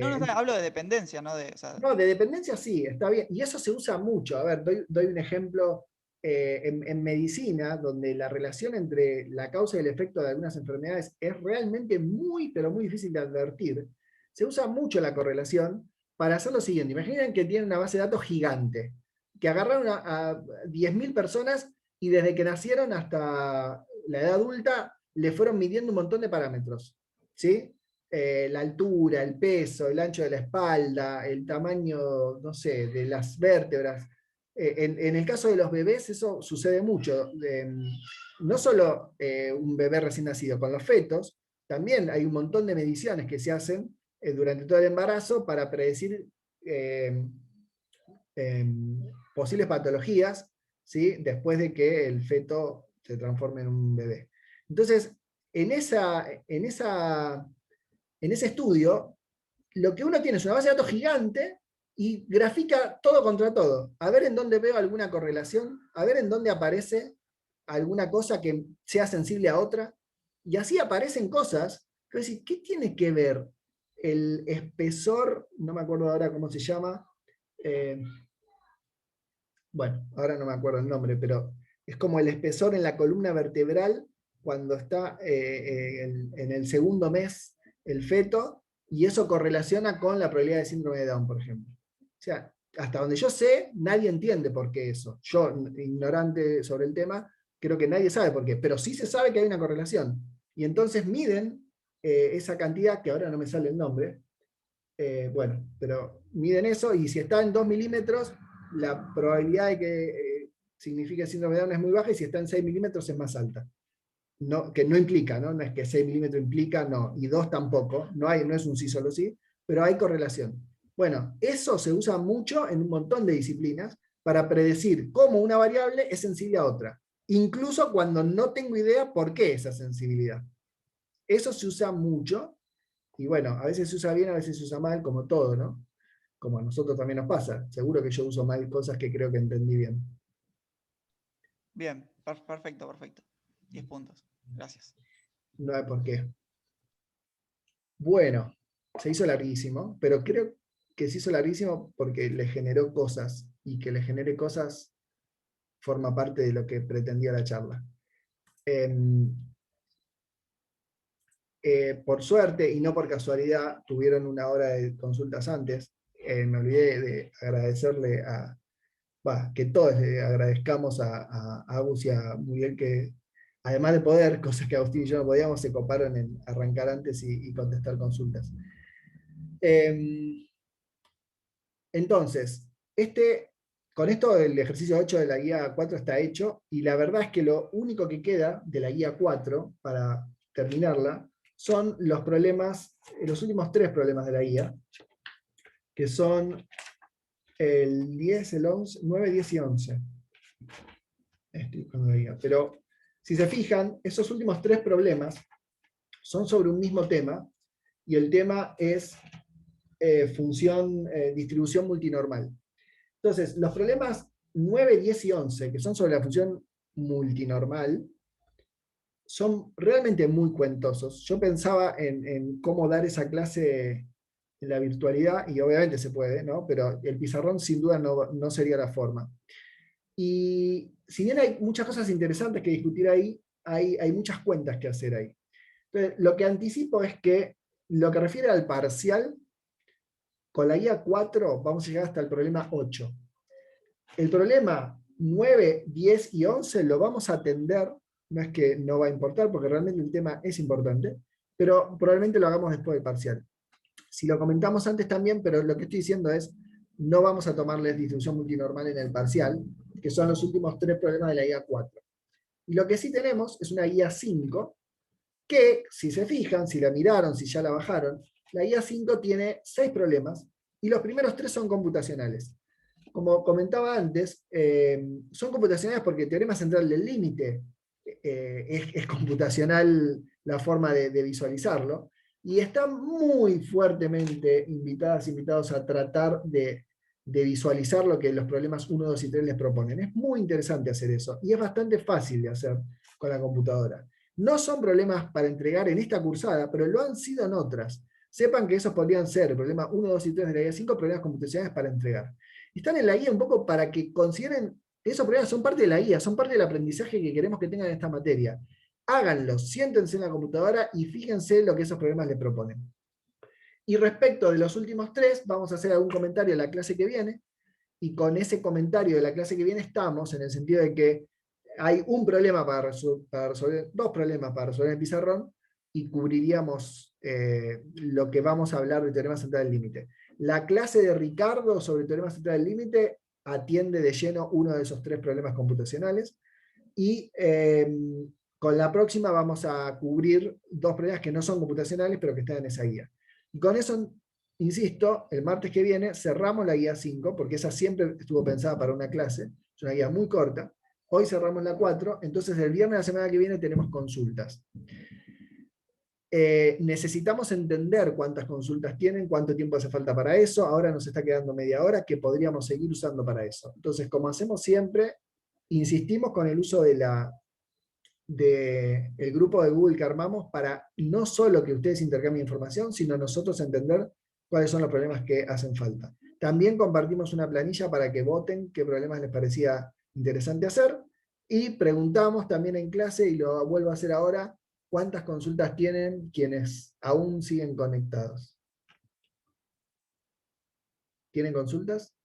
No, hablo de dependencia, ¿no? O sea, No, de dependencia sí, está bien. Y eso se usa mucho. A ver, doy un ejemplo en medicina, donde la relación entre la causa y el efecto de algunas enfermedades es realmente muy, pero muy difícil de advertir. Se usa mucho la correlación para hacer lo siguiente. Imaginen que tienen una base de datos gigante, que agarraron a 10.000 personas y desde que nacieron hasta la edad adulta le fueron midiendo un montón de parámetros. ¿Sí? La altura, el peso, el ancho de la espalda, el tamaño, no sé, de las vértebras. En el caso de los bebés eso sucede mucho. No solo un bebé recién nacido, con los fetos, también hay un montón de mediciones que se hacen durante todo el embarazo para predecir posibles patologías, ¿sí? Después de que el feto se transforme en un bebé. Entonces, en ese estudio, lo que uno tiene es una base de datos gigante y grafica todo contra todo. A ver en dónde veo alguna correlación, a ver en dónde aparece alguna cosa que sea sensible a otra. Y así aparecen cosas que decís, ¿qué tiene que ver el espesor? No me acuerdo ahora cómo se llama. Bueno, ahora no me acuerdo el nombre, pero es como el espesor en la columna vertebral cuando está en el segundo mes el feto, y eso correlaciona con la probabilidad de síndrome de Down, por ejemplo. O sea, hasta donde yo sé, nadie entiende por qué eso. Yo, ignorante sobre el tema, creo que nadie sabe por qué, pero sí se sabe que hay una correlación. Y entonces miden esa cantidad, que ahora no me sale el nombre, bueno, pero miden eso, y si está en 2 milímetros, la probabilidad de que signifique síndrome de Down es muy baja, y si está en 6 milímetros es más alta. No, que no implica, ¿no? No es que 6 milímetros implica, no, y 2 tampoco, no es un sí solo sí, pero hay correlación. Bueno, eso se usa mucho en un montón de disciplinas para predecir cómo una variable es sensible a otra, incluso cuando no tengo idea por qué esa sensibilidad. Eso se usa mucho, y bueno, a veces se usa bien, a veces se usa mal, como todo, ¿no? Como a nosotros también nos pasa. Seguro que yo uso mal cosas que creo que entendí bien. Bien, perfecto. 10 puntos. Gracias. No hay por qué. Bueno, se hizo larguísimo, pero creo que se hizo larguísimo porque le generó cosas, y que le genere cosas forma parte de lo que pretendía la charla. Por suerte, y no por casualidad, tuvieron una hora de consultas antes. Me olvidé de agradecerle que todos le agradezcamos a Agus y a Miguel, que además de poder, cosas que Agustín y yo no podíamos, se coparon en arrancar antes y contestar consultas. Entonces, con esto el ejercicio 8 de la guía 4 está hecho, y la verdad es que lo único que queda de la guía 4 para terminarla son los problemas, los últimos 3 problemas de la guía, que son el 10, el 11, 9, 10 y 11. Estoy con la guía. Pero si se fijan, esos últimos 3 problemas son sobre un mismo tema, y el tema es distribución multinormal. Entonces, los problemas 9, 10 y 11, que son sobre la función multinormal, son realmente muy cuentosos. Yo pensaba en cómo dar esa clase en la virtualidad, y obviamente se puede, ¿no? Pero el pizarrón sin duda no sería la forma. Y si bien hay muchas cosas interesantes que discutir ahí, hay muchas cuentas que hacer ahí. Entonces, lo que anticipo es que lo que refiere al parcial, con la guía 4 vamos a llegar hasta el problema 8. El problema 9, 10 y 11 lo vamos a atender, no es que no va a importar, porque realmente el tema es importante, pero probablemente lo hagamos después del parcial. Si lo comentamos antes también, pero lo que estoy diciendo es, no vamos a tomarles distribución multinormal en el parcial, que son los últimos 3 problemas de la guía 4. Y lo que sí tenemos es una guía 5, que si se fijan, si la miraron, si ya la bajaron, la guía 5 tiene 6 problemas, y los primeros 3 son computacionales. Como comentaba antes, son computacionales porque el teorema central del límite es computacional la forma de visualizarlo, y están muy fuertemente invitados a tratar de visualizar lo que los problemas 1, 2 y 3 les proponen. Es muy interesante hacer eso, y es bastante fácil de hacer con la computadora. No son problemas para entregar en esta cursada, pero lo han sido en otras. sepan que esos podrían ser el problema 1, 2 y 3 de la guía 5, problemas computacionales para entregar. Están en la guía un poco para que consideren que esos problemas son parte de la guía, son parte del aprendizaje que queremos que tengan en esta materia. Háganlos, siéntense en la computadora y fíjense lo que esos problemas les proponen. Y respecto de los últimos 3, vamos a hacer algún comentario en la clase que viene, y con ese comentario de la clase que viene estamos, en el sentido de que hay un problema para resolver, 2 problemas para resolver el pizarrón, y cubriríamos lo que vamos a hablar de teorema central del límite. La clase de Ricardo sobre teorema central del límite atiende de lleno uno de esos 3 problemas computacionales, y con la próxima vamos a cubrir 2 problemas que no son computacionales, pero que están en esa guía. Y con eso, insisto, el martes que viene cerramos la guía 5, porque esa siempre estuvo pensada para una clase, es una guía muy corta. Hoy cerramos la 4, entonces el viernes de la semana que viene tenemos consultas. Necesitamos entender cuántas consultas tienen, cuánto tiempo hace falta para eso. Ahora nos está quedando media hora que podríamos seguir usando para eso. Entonces, como hacemos siempre, insistimos con el uso del grupo de Google que armamos para no solo que ustedes intercambien información, sino nosotros entender cuáles son los problemas que hacen falta. También compartimos una planilla para que voten qué problemas les parecía interesante hacer, y preguntamos también en clase, y lo vuelvo a hacer ahora, cuántas consultas tienen quienes aún siguen conectados. ¿Tienen consultas?